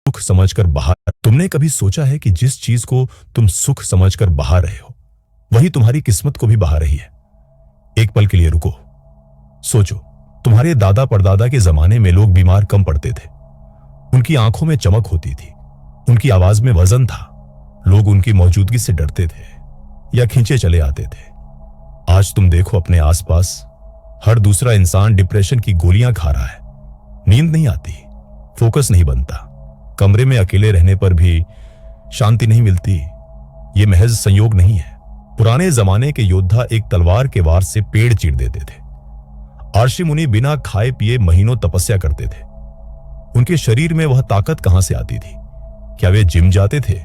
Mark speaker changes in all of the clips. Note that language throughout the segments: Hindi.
Speaker 1: सुख समझकर बाहर। तुमने कभी सोचा है कि जिस चीज को तुम सुख समझकर बहा रहे हो वही तुम्हारी किस्मत को भी बहा रही है? एक पल के लिए रुको, सोचो। तुम्हारे दादा परदादा के जमाने में लोग बीमार कम पड़ते थे, उनकी आंखों में चमक होती थी, उनकी आवाज में वजन था, लोग उनकी मौजूदगी से डरते थे या खींचे चले आते थे। आज तुम देखो अपने आसपास, हर दूसरा इंसान डिप्रेशन की गोलियां खा रहा है। नींद नहीं आती, फोकस नहीं बनता, कमरे में अकेले रहने पर भी शांति नहीं मिलती। ये महज संयोग नहीं है। पुराने जमाने के योद्धा एक तलवार के वार से पेड़ चीर देते थे। आर्षि मुनि बिना खाए पिए महीनों तपस्या करते थे। उनके शरीर में वह ताकत कहां से आती थी? क्या वे जिम जाते थे,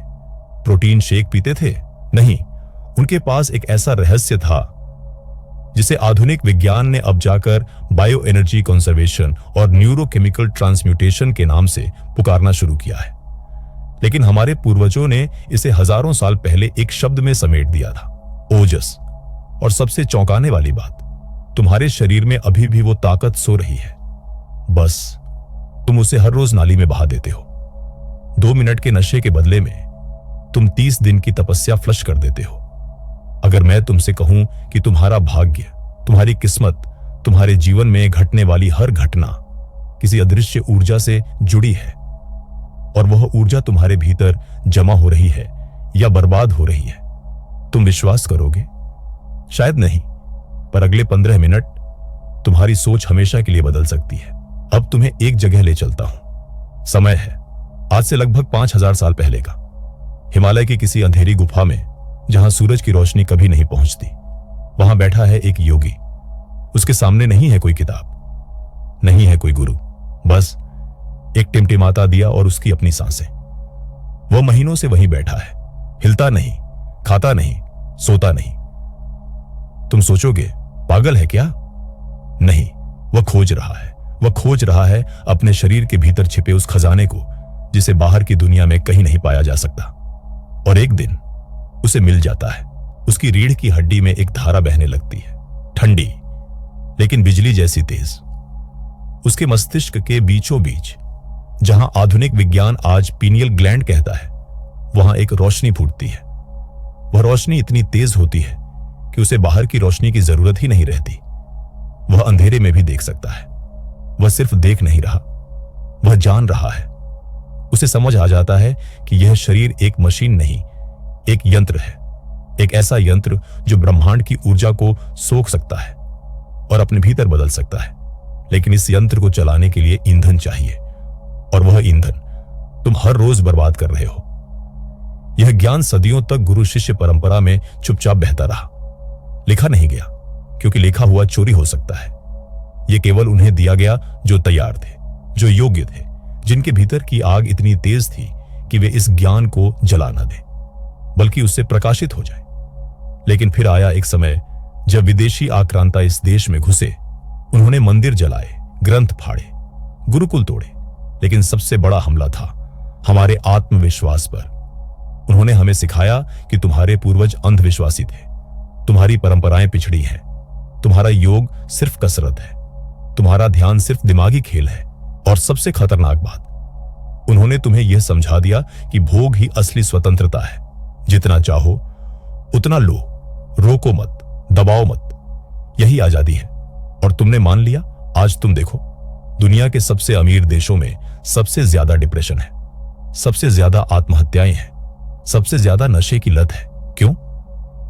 Speaker 1: प्रोटीन शेक पीते थे? नहीं, उनके पास एक ऐसा रहस्य था जिसे आधुनिक विज्ञान ने अब जाकर बायो एनर्जी कंजर्वेशन और न्यूरोकेमिकल ट्रांसम्यूटेशन के नाम से पुकारना शुरू किया है। लेकिन हमारे पूर्वजों ने इसे हजारों साल पहले एक शब्द में समेट दिया था, ओजस। और सबसे चौंकाने वाली बात, तुम्हारे शरीर में अभी भी वो ताकत सो रही है, बस तुम उसे हर रोज नाली में बहा देते हो। 2 मिनट के नशे के बदले में तुम 30 दिन की तपस्या फ्लश कर देते हो। अगर मैं तुमसे कहूं कि तुम्हारा भाग्य, तुम्हारी किस्मत, तुम्हारे जीवन में घटने वाली हर घटना किसी अदृश्य ऊर्जा से जुड़ी है और वह ऊर्जा तुम्हारे भीतर जमा हो रही है या बर्बाद हो रही है, तुम विश्वास करोगे? शायद नहीं, पर अगले 15 मिनट तुम्हारी सोच हमेशा के लिए बदल सकती है। अब तुम्हें एक जगह ले चलता हूं। समय है आज से लगभग 5000 साल पहले का। हिमालय की किसी अंधेरी गुफा में, जहां सूरज की रोशनी कभी नहीं पहुंचती, वहां बैठा है एक योगी। उसके सामने नहीं है कोई किताब, नहीं है कोई गुरु, बस एक टिमटिमाता दिया और उसकी अपनी सांसें। वह महीनों से वहीं बैठा है, हिलता नहीं, खाता नहीं, सोता नहीं। तुम सोचोगे पागल है क्या? नहीं, वह खोज रहा है। वह खोज रहा है अपने शरीर के भीतर छिपे उस खजाने को जिसे बाहर की दुनिया में कहीं नहीं पाया जा सकता। और एक दिन उसे मिल जाता है। उसकी रीढ़ की हड्डी में एक धारा बहने लगती है, ठंडी लेकिन बिजली जैसी तेज। उसके मस्तिष्क के बीचों बीच, जहां आधुनिक विज्ञान आज पीनियल ग्लैंड कहता है, वहां एक रोशनी फूटती है। वह रोशनी इतनी तेज होती है कि उसे बाहर की रोशनी की जरूरत ही नहीं रहती। वह अंधेरे में भी देख सकता है। वह सिर्फ देख नहीं रहा, वह जान रहा है। उसे समझ आ जाता है कि यह शरीर एक मशीन नहीं, एक यंत्र है। एक ऐसा यंत्र जो ब्रह्मांड की ऊर्जा को सोख सकता है और अपने भीतर बदल सकता है। लेकिन इस यंत्र को चलाने के लिए ईंधन चाहिए, और वह ईंधन तुम हर रोज बर्बाद कर रहे हो। यह ज्ञान सदियों तक गुरु शिष्य परंपरा में चुपचाप बहता रहा। लिखा नहीं गया, क्योंकि लिखा हुआ चोरी हो सकता है। यह केवल उन्हें दिया गया जो तैयार थे, जो योग्य थे, जिनके भीतर की आग इतनी तेज थी कि वे इस ज्ञान को जला न दें, बल्कि उससे प्रकाशित हो जाए। लेकिन फिर आया एक समय जब विदेशी आक्रांता इस देश में घुसे। उन्होंने मंदिर जलाए, ग्रंथ फाड़े, गुरुकुल तोड़े, लेकिन सबसे बड़ा हमला था हमारे आत्मविश्वास पर। उन्होंने हमें सिखाया कि तुम्हारे पूर्वज अंधविश्वासी थे, तुम्हारी परंपराएं पिछड़ी हैं, तुम्हारा योग सिर्फ कसरत है, तुम्हारा ध्यान सिर्फ दिमागी खेल है। और सबसे खतरनाक बात, उन्होंने तुम्हें यह समझा दिया कि भोग ही असली स्वतंत्रता है। जितना चाहो उतना लो, रोको मत, दबाओ मत, यही आजादी है। और तुमने मान लिया। आज तुम देखो, दुनिया के सबसे अमीर देशों में सबसे ज्यादा डिप्रेशन है, सबसे ज्यादा आत्महत्याएं हैं, सबसे ज्यादा नशे की लत है। क्यों?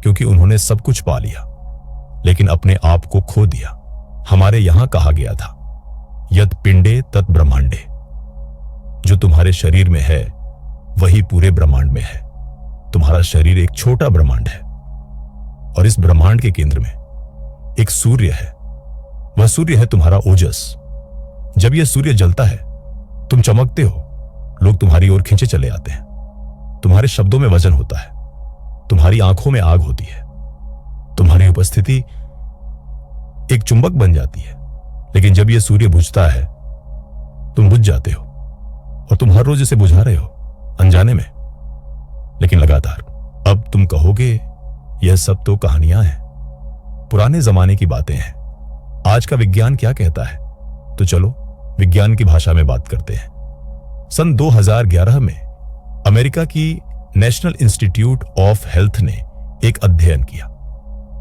Speaker 1: क्योंकि उन्होंने सब कुछ पा लिया, लेकिन अपने आप को खो दिया। हमारे यहां कहा गया था, यद पिंडे तत् ब्रह्मांडे। जो तुम्हारे शरीर में है वही पूरे ब्रह्मांड में है। तुम्हारा शरीर एक छोटा ब्रह्मांड है, और इस ब्रह्मांड के केंद्र में एक सूर्य है। वह सूर्य है तुम्हारा ओजस। जब यह सूर्य जलता है, तुम चमकते हो, लोग तुम्हारी ओर खींचे चले आते हैं। तुम्हारे शब्दों में वजन होता है, तुम्हारी आंखों में आग होती है, तुम्हारी उपस्थिति एक चुंबक बन जाती है। लेकिन जब यह सूर्य बुझता है, तुम बुझ जाते हो, और तुम हर रोज इसे बुझा रहे हो, अनजाने में, लेकिन लगातार। अब तुम कहोगे यह सब तो कहानियां हैं, पुराने जमाने की बातें हैं। आज का विज्ञान क्या कहता है? तो चलो विज्ञान की भाषा में बात करते हैं। सन 2011 में अमेरिका की नेशनल इंस्टीट्यूट ऑफ हेल्थ ने एक अध्ययन किया।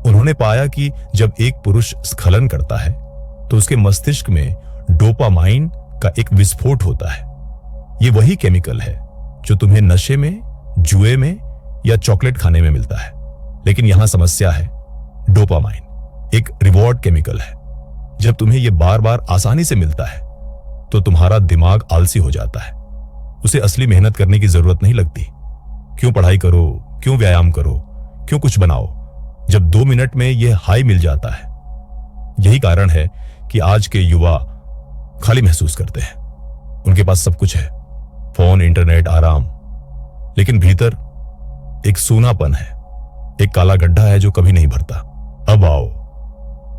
Speaker 1: उन्होंने पाया कि जब एक पुरुष स्खलन करता है तो उसके मस्तिष्क में डोपामाइन का एक विस्फोट होता है। ये वही केमिकल है जो तुम्हें नशे में, जुए में या चॉकलेट खाने में मिलता है। लेकिन यहां समस्या है। डोपामाइन एक रिवॉर्ड केमिकल है। जब तुम्हें यह बार बार आसानी से मिलता है तो तुम्हारा दिमाग आलसी हो जाता है। उसे असली मेहनत करने की जरूरत नहीं लगती। क्यों पढ़ाई करो, क्यों व्यायाम करो, क्यों कुछ बनाओ, जब 2 मिनट में यह हाई मिल जाता है। यही कारण है कि आज के युवा खाली महसूस करते हैं। उनके पास सब कुछ है, फोन, इंटरनेट, आराम, लेकिन भीतर एक सूनापन है, एक काला गड्ढा है जो कभी नहीं भरता। अब आओ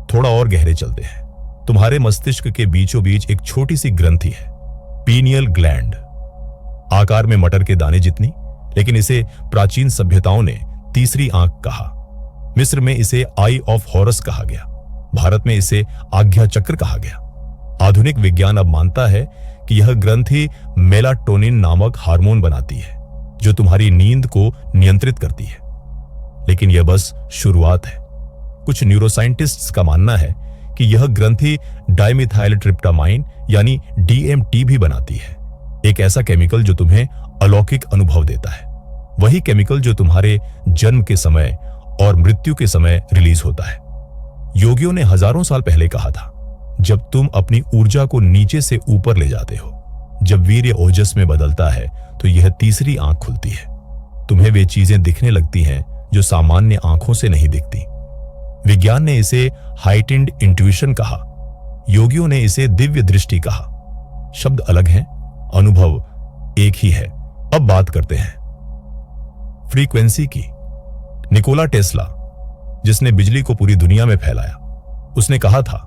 Speaker 1: थोड़ा और गहरे चलते हैं। तुम्हारे मस्तिष्क के बीचों बीच एक छोटी सी ग्रंथि है, पीनियल ग्लैंड, आकार में मटर के दाने जितनी, लेकिन इसे प्राचीन सभ्यताओं ने तीसरी आंख कहा। मिस्र में इसे आई ऑफ हॉरस कहा गया। भारत में इसे आज्ञा चक्र कहा गया। आधुनिक विज्ञान अब मानता है कि यह ग्रंथि मेलाटोनिन नामक हार्मोन बनाती है जो तुम्हारी नींद को नियंत्रित करती है। लेकिन यह बस शुरुआत है। कुछ न्यूरोसाइंटिस्ट्स का मानना है कि यह ग्रंथि डाइमिथाइल ट्रिप्टामाइन यानी DMT भी बनाती है, एक ऐसा केमिकल जो तुम्हें अलौकिक अनुभव देता है। वही केमिकल जो तुम्हारे जन्म के समय और मृत्यु के समय रिलीज होता है। योगियों ने हजारों साल पहले कहा था, जब तुम अपनी ऊर्जा को नीचे से ऊपर ले जाते हो, जब वीर्य ओजस में बदलता है, तो यह तीसरी आंख खुलती है। तुम्हें वे चीजें दिखने लगती हैं जो सामान्य आंखों से नहीं दिखती। विज्ञान ने इसे हाइटेंड इंट्यूशन कहा, योगियों ने इसे दिव्य दृष्टि कहा। शब्द अलग हैं, अनुभव एक ही है। अब बात करते हैं फ्रीक्वेंसी की। निकोला टेस्ला, जिसने बिजली को पूरी दुनिया में फैलाया, उसने कहा था,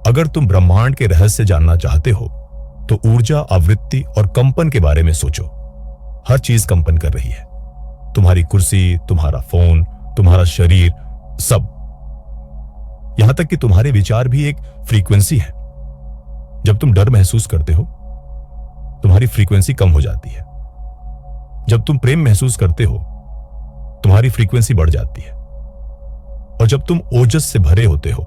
Speaker 1: अगर तुम ब्रह्मांड के रहस्य जानना चाहते हो तो ऊर्जा, आवृत्ति और कंपन के बारे में सोचो। हर चीज कंपन कर रही है, तुम्हारी कुर्सी, तुम्हारा फोन, तुम्हारा शरीर, सब। यहां तक कि तुम्हारे विचार भी एक फ्रीक्वेंसी है। जब तुम डर महसूस करते हो, तुम्हारी फ्रीक्वेंसी कम हो जाती है। जब तुम प्रेम महसूस करते हो, तुम्हारी फ्रीक्वेंसी बढ़ जाती है। और जब तुम ओजस से भरे होते हो,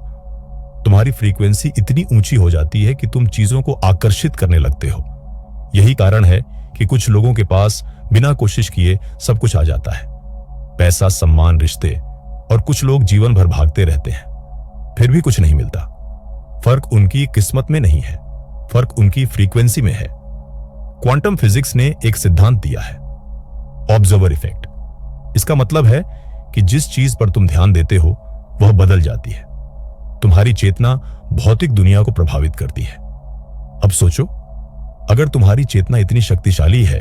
Speaker 1: तुम्हारी फ्रीक्वेंसी इतनी ऊंची हो जाती है कि तुम चीजों को आकर्षित करने लगते हो। यही कारण है कि कुछ लोगों के पास बिना कोशिश किए सब कुछ आ जाता है, पैसा, सम्मान, रिश्ते, और कुछ लोग जीवन भर भागते रहते हैं, फिर भी कुछ नहीं मिलता। फर्क उनकी किस्मत में नहीं है, फर्क उनकी फ्रीक्वेंसी में है। क्वांटम फिजिक्स ने एक सिद्धांत दिया है, ऑब्जर्वर इफेक्ट। इसका मतलब है कि जिस चीज पर तुम ध्यान देते हो वह बदल जाती है। तुम्हारी चेतना भौतिक दुनिया को प्रभावित करती है। अब सोचो, अगर तुम्हारी चेतना इतनी शक्तिशाली है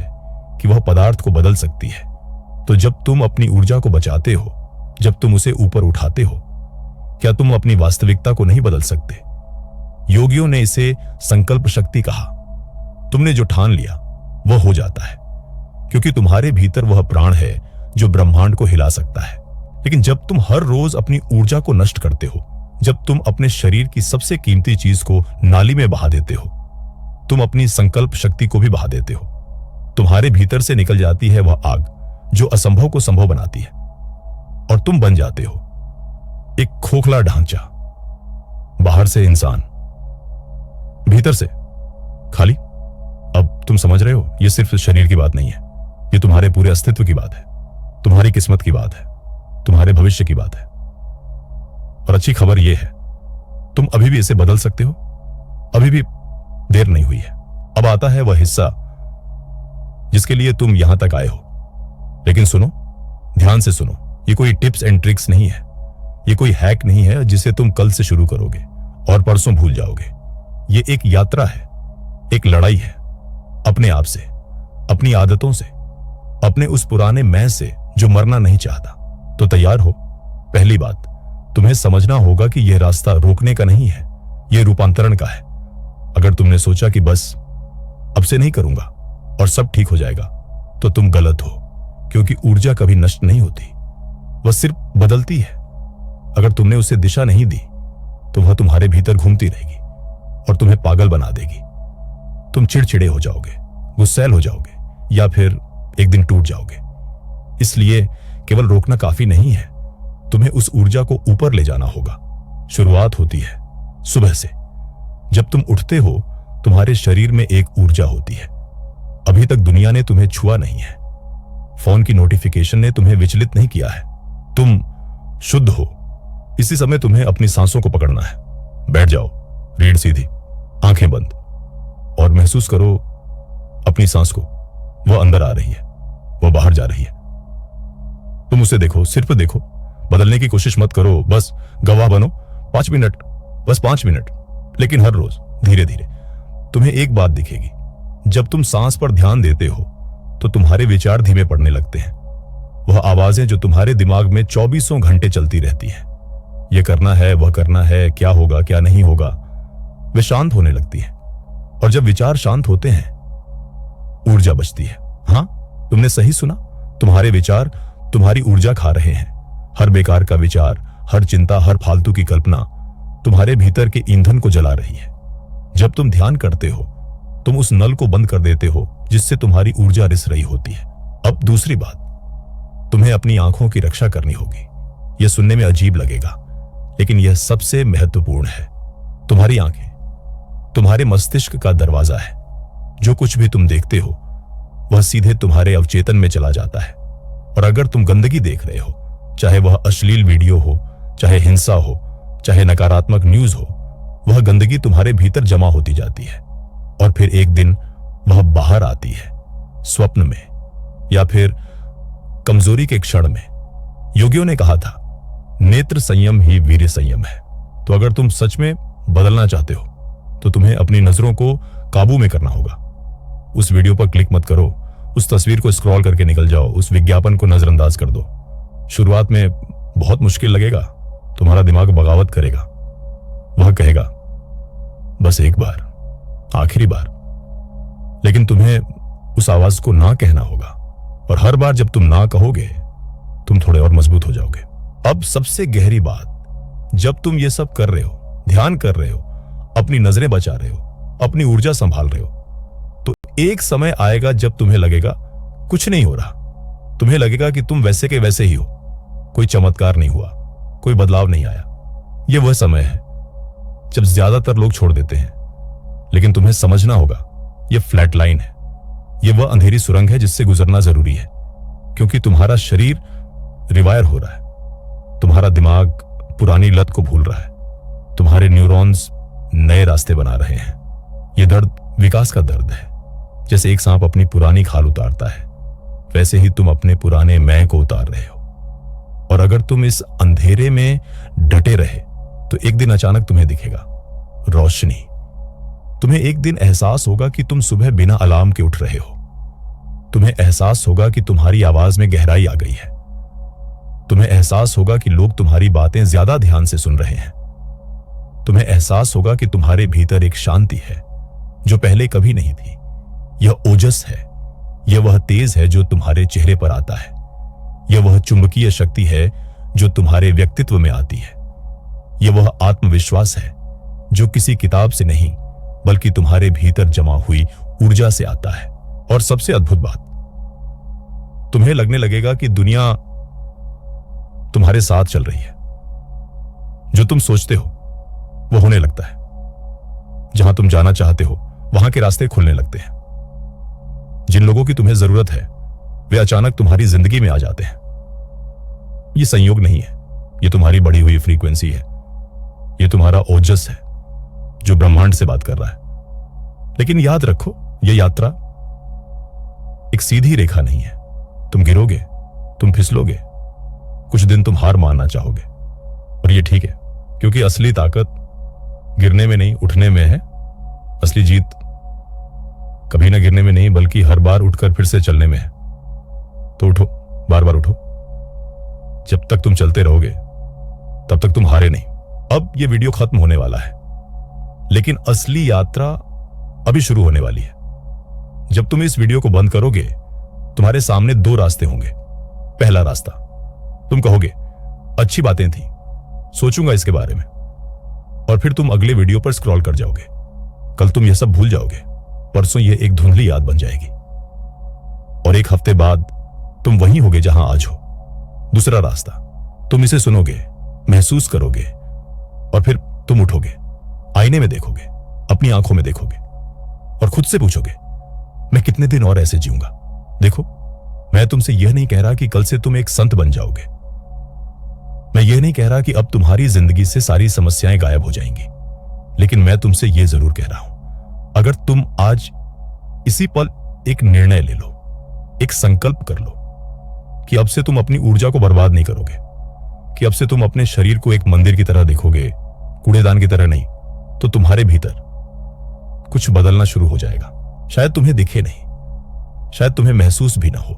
Speaker 1: कि वह पदार्थ को बदल सकती है, तो जब तुम अपनी ऊर्जा को बचाते हो, जब तुम उसे ऊपर उठाते हो, क्या तुम अपनी वास्तविकता को नहीं बदल सकते? योगियों ने इसे संकल्प शक्ति कहा। तुमने जो ठान लिया वह हो जाता है, क्योंकि तुम्हारे भीतर वह प्राण है जो ब्रह्मांड को हिला सकता है। लेकिन जब तुम हर रोज अपनी ऊर्जा को नष्ट करते हो, जब तुम अपने शरीर की सबसे कीमती चीज को नाली में बहा देते हो, तुम अपनी संकल्प शक्ति को भी बहा देते हो। तुम्हारे भीतर से निकल जाती है वह आग जो असंभव को संभव बनाती है, और तुम बन जाते हो एक खोखला ढांचा। बाहर से इंसान, भीतर से खाली। अब तुम समझ रहे हो, यह सिर्फ शरीर की बात नहीं है, यह तुम्हारे पूरे अस्तित्व की बात है, तुम्हारी किस्मत की बात है, तुम्हारे भविष्य की बात है। और अच्छी खबर यह है, तुम अभी भी इसे बदल सकते हो। अभी भी देर नहीं हुई है। अब आता है वह हिस्सा जिसके लिए तुम यहां तक आए हो। लेकिन सुनो, ध्यान से सुनो, ये कोई टिप्स एंड ट्रिक्स नहीं है, ये कोई हैक नहीं है जिसे तुम कल से शुरू करोगे और परसों भूल जाओगे। ये एक यात्रा है, एक लड़ाई है, अपने आप से, अपनी आदतों से, अपने उस पुराने मैं से जो मरना नहीं चाहता। तो तैयार हो? पहली बात, तुम्हें समझना होगा कि यह रास्ता रोकने का नहीं है, यह रूपांतरण का है। अगर तुमने सोचा कि बस अब से नहीं करूंगा और सब ठीक हो जाएगा, तो तुम गलत हो, क्योंकि ऊर्जा कभी नष्ट नहीं होती, वह सिर्फ बदलती है। अगर तुमने उसे दिशा नहीं दी तो वह तुम्हारे भीतर घूमती रहेगी और तुम्हें पागल बना देगी। तुम चिड़चिड़े हो जाओगे, गुस्सैल हो जाओगे या फिर एक दिन टूट जाओगे। इसलिए केवल रोकना काफी नहीं है, तुम्हें उस ऊर्जा को ऊपर ले जाना होगा। शुरुआत होती है सुबह से। जब तुम उठते हो तुम्हारे शरीर में एक ऊर्जा होती है। अभी तक दुनिया ने तुम्हें छुआ नहीं है, फोन की नोटिफिकेशन ने तुम्हें विचलित नहीं किया है, तुम शुद्ध हो। इसी समय तुम्हें अपनी सांसों को पकड़ना है। बैठ जाओ, रीढ़ सीधी, आंखें बंद और महसूस करो अपनी सांस को। वह अंदर आ रही है, वह बाहर जा रही है। तुम उसे देखो, सिर्फ देखो, बदलने की कोशिश मत करो, बस गवाह बनो। 5 मिनट, बस 5 मिनट, लेकिन हर रोज धीरे धीरे। तुम्हें एक बात दिखेगी, जब तुम सांस पर ध्यान देते हो तो तुम्हारे विचार धीमे पड़ने लगते हैं। वह आवाजें जो तुम्हारे दिमाग में 24 घंटे चलती रहती हैं, यह करना है, वह करना है, क्या होगा, क्या नहीं होगा, वे शांत होने लगती हैं। और जब विचार शांत होते हैं, ऊर्जा बचती है। हां, तुमने सही सुना, तुम्हारे विचार तुम्हारी ऊर्जा खा रहे हैं। हर बेकार का विचार, हर चिंता, हर फालतू की कल्पना तुम्हारे भीतर के ईंधन को जला रही है। जब तुम ध्यान करते हो तुम उस नल को बंद कर देते हो जिससे तुम्हारी ऊर्जा रिस रही होती है। अब दूसरी बात, तुम्हें अपनी आंखों की रक्षा करनी होगी। यह सुनने में अजीब लगेगा, लेकिन यह सबसे महत्वपूर्ण है। तुम्हारी आंखें तुम्हारे मस्तिष्क का दरवाजा है। जो कुछ भी तुम देखते हो वह सीधे तुम्हारे अवचेतन में चला जाता है। और अगर तुम गंदगी देख रहे हो, चाहे वह अश्लील वीडियो हो, चाहे हिंसा हो, चाहे नकारात्मक न्यूज हो, वह गंदगी तुम्हारे भीतर जमा होती जाती है और फिर एक दिन वह बाहर आती है, स्वप्न में या फिर कमजोरी के क्षण में। योगियों ने कहा था, नेत्र संयम ही वीर्य संयम है। तो अगर तुम सच में बदलना चाहते हो तो तुम्हें अपनी नजरों को काबू में करना होगा। उस वीडियो पर क्लिक मत करो, उस तस्वीर को स्क्रॉल करके निकल जाओ, उस विज्ञापन को नजरअंदाज कर दो। शुरुआत में बहुत मुश्किल लगेगा, तुम्हारा दिमाग बगावत करेगा। वह कहेगा बस एक बार, आखिरी बार, लेकिन तुम्हें उस आवाज को ना कहना होगा। और हर बार जब तुम ना कहोगे तुम थोड़े और मजबूत हो जाओगे। अब सबसे गहरी बात, जब तुम ये सब कर रहे हो, ध्यान कर रहे हो, अपनी नजरें बचा रहे हो, अपनी ऊर्जा संभाल रहे हो, तो एक समय आएगा जब तुम्हें लगेगा कुछ नहीं हो रहा। तुम्हें लगेगा कि तुम वैसे के वैसे ही हो, कोई चमत्कार नहीं हुआ, कोई बदलाव नहीं आया। यह वह समय है जब ज्यादातर लोग छोड़ देते हैं, लेकिन तुम्हें समझना होगा यह फ्लैट लाइन है। यह वह अंधेरी सुरंग है जिससे गुजरना जरूरी है, क्योंकि तुम्हारा शरीर रिवायर हो रहा है, तुम्हारा दिमाग पुरानी लत को भूल रहा है, तुम्हारे न्यूरॉन्स नए रास्ते बना रहे हैं। यह दर्द विकास का दर्द है। जैसे एक सांप अपनी पुरानी खाल उतारता है, वैसे ही तुम अपने पुराने मैं को उतार रहे हो। और अगर तुम इस अंधेरे में डटे रहे तो एक दिन अचानक तुम्हें दिखेगा रोशनी। तुम्हें एक दिन एहसास होगा कि तुम सुबह बिना अलार्म के उठ रहे हो। तुम्हें एहसास होगा कि तुम्हारी आवाज में गहराई आ गई है। तुम्हें एहसास होगा कि लोग तुम्हारी बातें ज्यादा ध्यान से सुन रहे हैं। तुम्हें एहसास होगा कि तुम्हारे भीतर एक शांति है जो पहले कभी नहीं थी। यह ओजस है, यह वह तेज है जो तुम्हारे चेहरे पर आता है। यह वह चुंबकीय शक्ति है जो तुम्हारे व्यक्तित्व में आती है। यह वह आत्मविश्वास है जो किसी किताब से नहीं बल्कि तुम्हारे भीतर जमा हुई ऊर्जा से आता है। और सबसे अद्भुत बात, तुम्हें लगने लगेगा कि दुनिया तुम्हारे साथ चल रही है। जो तुम सोचते हो वो होने लगता है। जहां तुम जाना चाहते हो वहां के रास्ते खुलने लगते हैं। जिन लोगों की तुम्हें जरूरत है वे अचानक तुम्हारी जिंदगी में आ जाते हैं। ये संयोग नहीं है, ये तुम्हारी बढ़ी हुई फ्रीक्वेंसी है। ये तुम्हारा ओजस है जो ब्रह्मांड से बात कर रहा है। लेकिन याद रखो, यह यात्रा एक सीधी रेखा नहीं है। तुम गिरोगे, तुम फिसलोगे, कुछ दिन तुम हार मानना चाहोगे, और ये ठीक है, क्योंकि असली ताकत गिरने में नहीं उठने में है। असली जीत कभी ना गिरने में नहीं बल्कि हर बार उठकर फिर से चलने में है। तो उठो, बार बार उठो। जब तक तुम चलते रहोगे तब तक तुम हारे नहीं। अब ये वीडियो खत्म होने वाला है, लेकिन असली यात्रा अभी शुरू होने वाली है। जब तुम इस वीडियो को बंद करोगे तुम्हारे सामने 2 रास्ते होंगे। पहला रास्ता, तुम कहोगे अच्छी बातें थी, सोचूंगा इसके बारे में, और फिर तुम अगले वीडियो पर स्क्रॉल कर जाओगे। कल तुम यह सब भूल जाओगे परसों ये एक धुंधली याद बन जाएगी और एक हफ्ते बाद तुम वहीं होगे जहां आज हो। दूसरा रास्ता, तुम इसे सुनोगे, महसूस करोगे और फिर तुम उठोगे, आईने में देखोगे, अपनी आंखों में देखोगे और खुद से पूछोगे मैं कितने दिन और ऐसे जीऊंगा। देखो, मैं तुमसे यह नहीं कह रहा कि कल से तुम एक संत बन जाओगे। मैं यह नहीं कह रहा कि अब तुम्हारी जिंदगी से सारी समस्याएं गायब हो जाएंगी, लेकिन मैं तुमसे यह जरूर कह रहा हूं, अगर तुम आज इसी पल एक निर्णय ले लो, एक संकल्प कर लो कि अब से तुम अपनी ऊर्जा को बर्बाद नहीं करोगे, कि अब से तुम अपने शरीर को एक मंदिर की तरह देखोगे, कूड़ेदान की तरह नहीं, तो तुम्हारे भीतर कुछ बदलना शुरू हो जाएगा। शायद तुम्हें दिखे नहीं, शायद तुम्हें महसूस भी ना हो,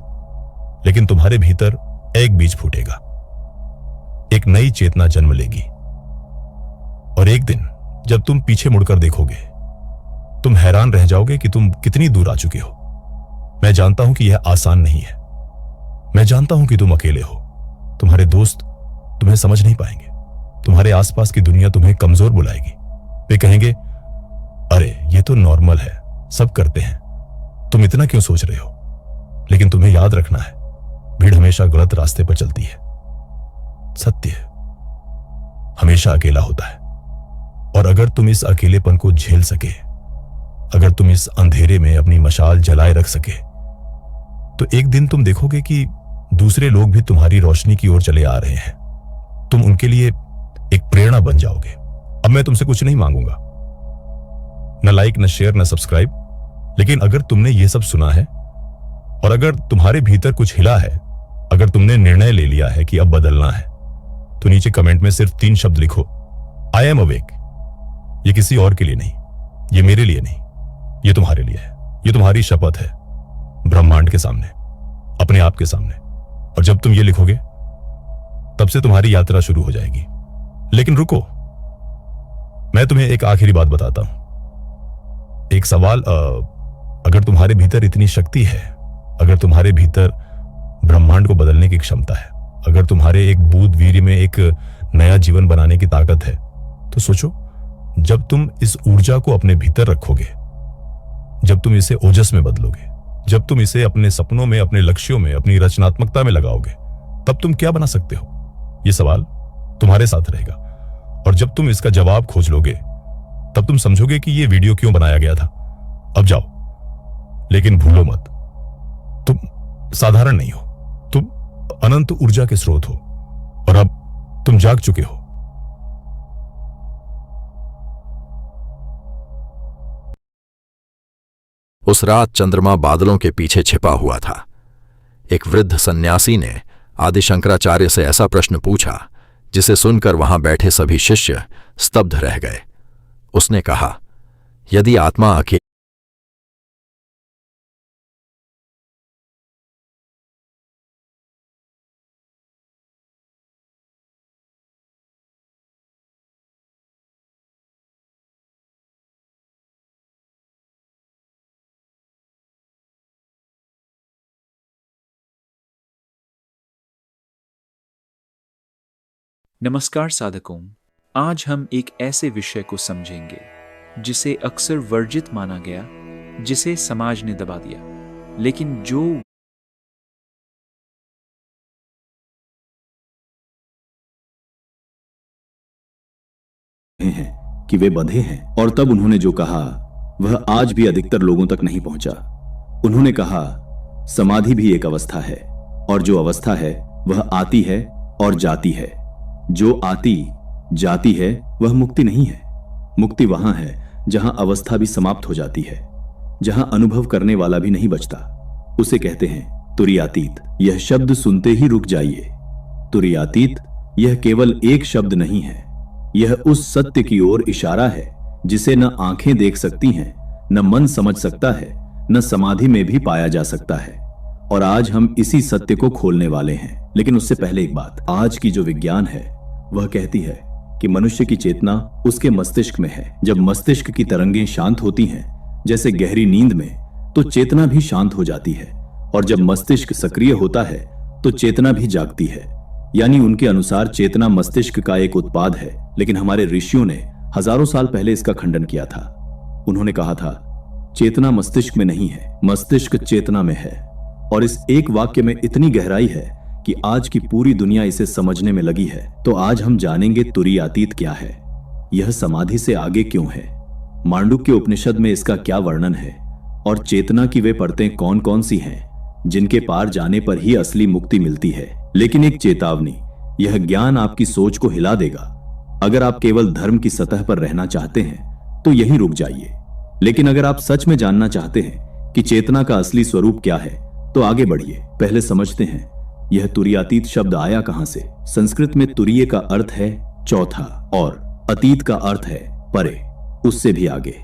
Speaker 1: लेकिन तुम्हारे भीतर एक बीज फूटेगा, एक नई चेतना जन्म लेगी और एक दिन जब तुम पीछे मुड़कर देखोगे तुम हैरान रह जाओगे कि तुम कितनी दूर आ चुके हो। मैं जानता हूं कि यह आसान नहीं है, मैं जानता हूं कि तुम अकेले हो, तुम्हारे दोस्त तुम्हें समझ नहीं पाएंगे, तुम्हारे आसपास की दुनिया तुम्हें कमजोर बुलाएगी। वे कहेंगे अरे ये तो नॉर्मल है, सब करते हैं, तुम इतना क्यों सोच रहे हो। लेकिन तुम्हें याद रखना है, भीड़ हमेशा गलत रास्ते पर चलती है। सत्य हमेशा अकेला होता है और अगर तुम इस अकेलेपन को झेल सके, अगर तुम इस अंधेरे में अपनी मशाल जलाए रख सके, तो एक दिन तुम देखोगे कि दूसरे लोग भी तुम्हारी रोशनी की ओर चले आ रहे हैं। तुम उनके लिए एक प्रेरणा बन जाओगे। अब मैं तुमसे कुछ नहीं मांगूंगा, न लाइक, न शेयर, न सब्सक्राइब, लेकिन अगर तुमने ये सब सुना है और अगर तुम्हारे भीतर कुछ हिला है, अगर तुमने निर्णय ले लिया है कि अब बदलना है, तो नीचे कमेंट में सिर्फ 3 शब्द लिखो, आई एम अवेक। ये किसी और के लिए नहीं, ये मेरे लिए नहीं, ये तुम्हारे लिए है। ये तुम्हारी शपथ है ब्रह्मांड के सामने, अपने आप के सामने। और जब तुम ये लिखोगे तब से तुम्हारी यात्रा शुरू हो जाएगी। लेकिन रुको, मैं तुम्हें एक आखिरी बात बताता हूं। एक सवाल, अगर तुम्हारे भीतर इतनी शक्ति है, अगर तुम्हारे भीतर ब्रह्मांड को बदलने की क्षमता है, अगर तुम्हारे एक बूंद वीर्य में एक नया जीवन बनाने की ताकत है, तो सोचो, जब तुम इस ऊर्जा को अपने भीतर रखोगे, जब तुम इसे ओजस में बदलोगे, जब तुम इसे अपने सपनों में, अपने लक्ष्यों में, अपनी रचनात्मकता में लगाओगे, तब तुम क्या बना सकते हो? यह सवाल तुम्हारे साथ रहेगा। और जब तुम इसका जवाब खोज लोगे, तब तुम समझोगे कि यह वीडियो क्यों बनाया गया था। अब जाओ, लेकिन भूलो मत, तुम साधारण नहीं हो, तुम अनंत ऊर्जा के स्रोत हो और अब तुम जाग चुके हो।
Speaker 2: उस रात चंद्रमा बादलों के पीछे छिपा हुआ था। एक वृद्ध सन्यासी ने आदि शंकराचार्य से ऐसा प्रश्न पूछा जिसे सुनकर वहां बैठे सभी शिष्य स्तब्ध रह गए। उसने कहा, यदि आत्मा अकेली
Speaker 3: नमस्कार साधकों, आज हम एक ऐसे विषय को समझेंगे जिसे अक्सर वर्जित माना गया, जिसे समाज ने दबा दिया, लेकिन जो
Speaker 4: हैं कि वे बंधे हैं। और तब उन्होंने जो कहा वह आज भी अधिकतर लोगों तक नहीं पहुंचा। उन्होंने कहा, समाधि भी एक अवस्था है और जो अवस्था है वह आती है और जाती है। जो आती जाती है वह मुक्ति नहीं है। मुक्ति वहां है जहां अवस्था भी समाप्त हो जाती है, जहां अनुभव करने वाला भी नहीं बचता। उसे कहते हैं तुरीयातीत। यह शब्द सुनते ही रुक जाइए। तुरीयातीत यह केवल एक शब्द नहीं है, यह उस सत्य की ओर इशारा है जिसे न आंखें देख सकती हैं, न मन समझ सकता है, न समाधि में भी पाया जा सकता है। और आज हम इसी सत्य को खोलने वाले हैं। लेकिन उससे पहले एक बात, आज की जो विज्ञान है वह कहती है कि मनुष्य की चेतना उसके मस्तिष्क में है। जब मस्तिष्क की तरंगें शांत होती हैं, जैसे गहरी नींद में, तो चेतना भी शांत हो जाती है। और जब मस्तिष्क सक्रिय होता है तो चेतना भी जागती है। यानी उनके अनुसार चेतना मस्तिष्क का एक उत्पाद है। लेकिन हमारे ऋषियों ने हजारों साल पहले इसका खंडन किया था। उन्होंने कहा था, चेतना मस्तिष्क में नहीं है, मस्तिष्क चेतना में है। और इस एक वाक्य में इतनी गहराई है कि आज की पूरी दुनिया इसे समझने में लगी है। तो आज हम जानेंगे तुरीयातीत क्या है, यह समाधि से आगे क्यों है, मांडुक्य उपनिषद में इसका क्या वर्णन है, और चेतना की वे परतें कौन कौन सी हैं जिनके पार जाने पर ही असली मुक्ति मिलती है। लेकिन एक चेतावनी, यह ज्ञान आपकी सोच को हिला देगा। अगर आप केवल धर्म की सतह पर रहना चाहते हैं तो यहीं रुक जाइए, लेकिन अगर आप सच में जानना चाहते हैं कि चेतना का असली स्वरूप क्या है तो आगे बढ़िए। पहले समझते हैं यह तुरीयातीत शब्द आया कहां से। संस्कृत में तुरीय का अर्थ है चौथा और अतीत का अर्थ है परे, उससे भी आगे।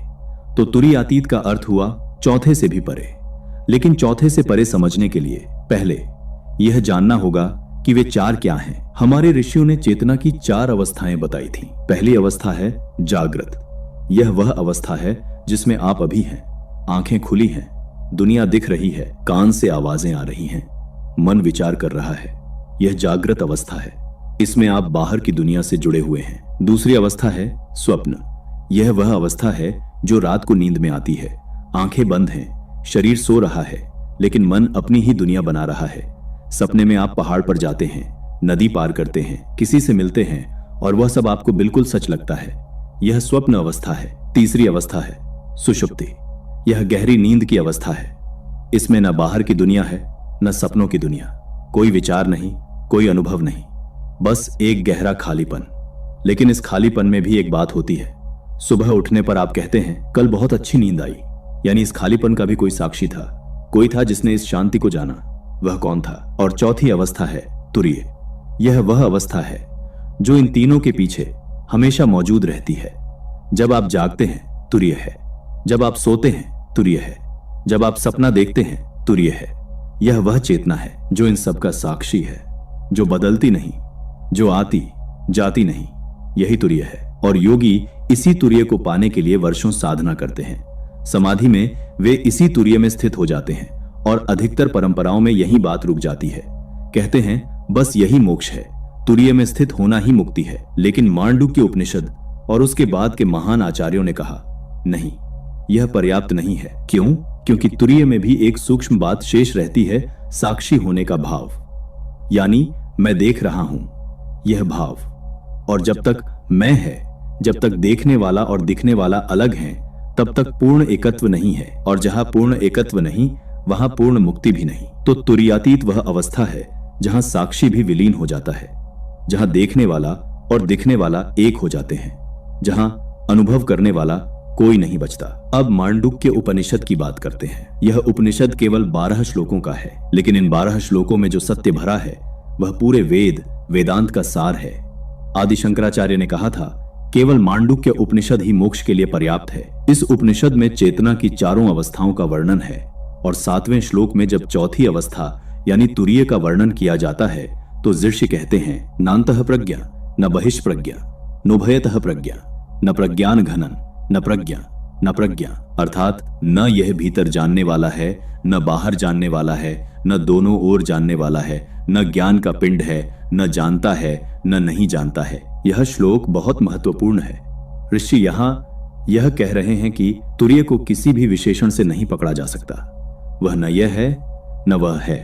Speaker 4: तो तुरीयातीत का अर्थ हुआ चौथे से भी परे। लेकिन चौथे से परे समझने के लिए पहले यह जानना होगा कि वे चार क्या हैं। हमारे ऋषियों ने चेतना की चार अवस्थाएं बताई थी। पहली अवस्था है जागृत। यह वह अवस्था है जिसमें आप अभी हैं, आंखें खुली हैं, दुनिया दिख रही है, कान से आवाजें आ रही हैं, मन विचार कर रहा है। यह जागृत अवस्था है, इसमें आप बाहर की दुनिया से जुड़े हुए हैं। दूसरी अवस्था है स्वप्न। यह वह अवस्था है जो रात को नींद में आती है, आंखें बंद हैं, शरीर सो रहा है लेकिन मन अपनी ही दुनिया बना रहा है। सपने में आप पहाड़ पर जाते हैं, नदी पार करते हैं, किसी से मिलते हैं और वह सब आपको बिल्कुल सच लगता है। यह स्वप्न अवस्था है। तीसरी अवस्था है सुषुप्ति। यह गहरी नींद की अवस्था है। इसमें न बाहर की दुनिया है न सपनों की दुनिया, कोई विचार नहीं, कोई अनुभव नहीं, बस एक गहरा खालीपन। लेकिन इस खालीपन में भी एक बात होती है। सुबह उठने पर आप कहते हैं कल बहुत अच्छी नींद आई, यानी इस खालीपन का भी कोई साक्षी था, कोई था जिसने इस शांति को जाना। वह कौन था? और चौथी अवस्था है तुरीय। यह वह अवस्था है जो इन तीनों के पीछे हमेशा मौजूद रहती है। जब आप जागते हैं तुरीय है, जब आप सोते हैं तुरीय है, जब आप सपना देखते हैं तुरीय है। यह वह चेतना है जो इन सब का साक्षी है, जो बदलती नहीं, जो आती जाती नहीं, यही तुरीय है। और योगी इसी तुरीय को पाने के लिए वर्षों साधना करते हैं। समाधि में वे इसी तुरीय में स्थित हो जाते हैं और अधिकतर परंपराओं में यही बात रुक जाती है। कहते हैं बस यही मोक्ष है, तुरीय में स्थित होना ही मुक्ति है। लेकिन मांडुक्य उपनिषद और उसके बाद के महान आचार्यों ने कहा नहीं, यह पर्याप्त नहीं है। क्यों? क्योंकि तुरीय में भी एक सूक्ष्म बात शेष रहती है, साक्षी होने का भाव, यानी मैं देख रहा हूं, यह भाव। और जब तक मैं है, जब तक देखने वाला और दिखने वाला अलग हैं, तब तक पूर्ण एकत्व नहीं है। और जहां पूर्ण एकत्व नहीं वहां पूर्ण मुक्ति भी नहीं। तो तुरीयातीत वह अवस्था है जहां साक्षी भी विलीन हो जाता है, जहां देखने वाला और दिखने वाला एक हो जाते हैं, जहां अनुभव करने वाला कोई नहीं बचता। अब मांडुक्य उपनिषद की बात करते हैं। यह उपनिषद केवल 12 श्लोकों का है, लेकिन इन 12 श्लोकों में जो सत्य भरा है वह पूरे वेदांत का सार है। आदि शंकराचार्य ने कहा था केवल मांडुक्य उपनिषद ही मोक्ष के लिए पर्याप्त है। इस उपनिषद में चेतना की चारों अवस्थाओं का वर्णन है और 7वें श्लोक में जब चौथी अवस्था यानी तुरीय का वर्णन किया जाता है तो ऋषि कहते हैं नान्तः प्रज्ञा न बहिष्प्रज्ञा नोभयतः प्रज्ञा न प्रज्ञान घनन न प्रज्ञा न प्रज्ञा, अर्थात न यह भीतर जानने वाला है न बाहर जानने वाला है, न दोनों ओर जानने वाला है, न ज्ञान का पिंड है, न जानता है न नहीं जानता है। यह श्लोक बहुत महत्वपूर्ण है। ऋषि यहाँ यह कह रहे हैं कि तुरीय को किसी भी विशेषण से नहीं पकड़ा जा सकता। वह न यह है न वह है,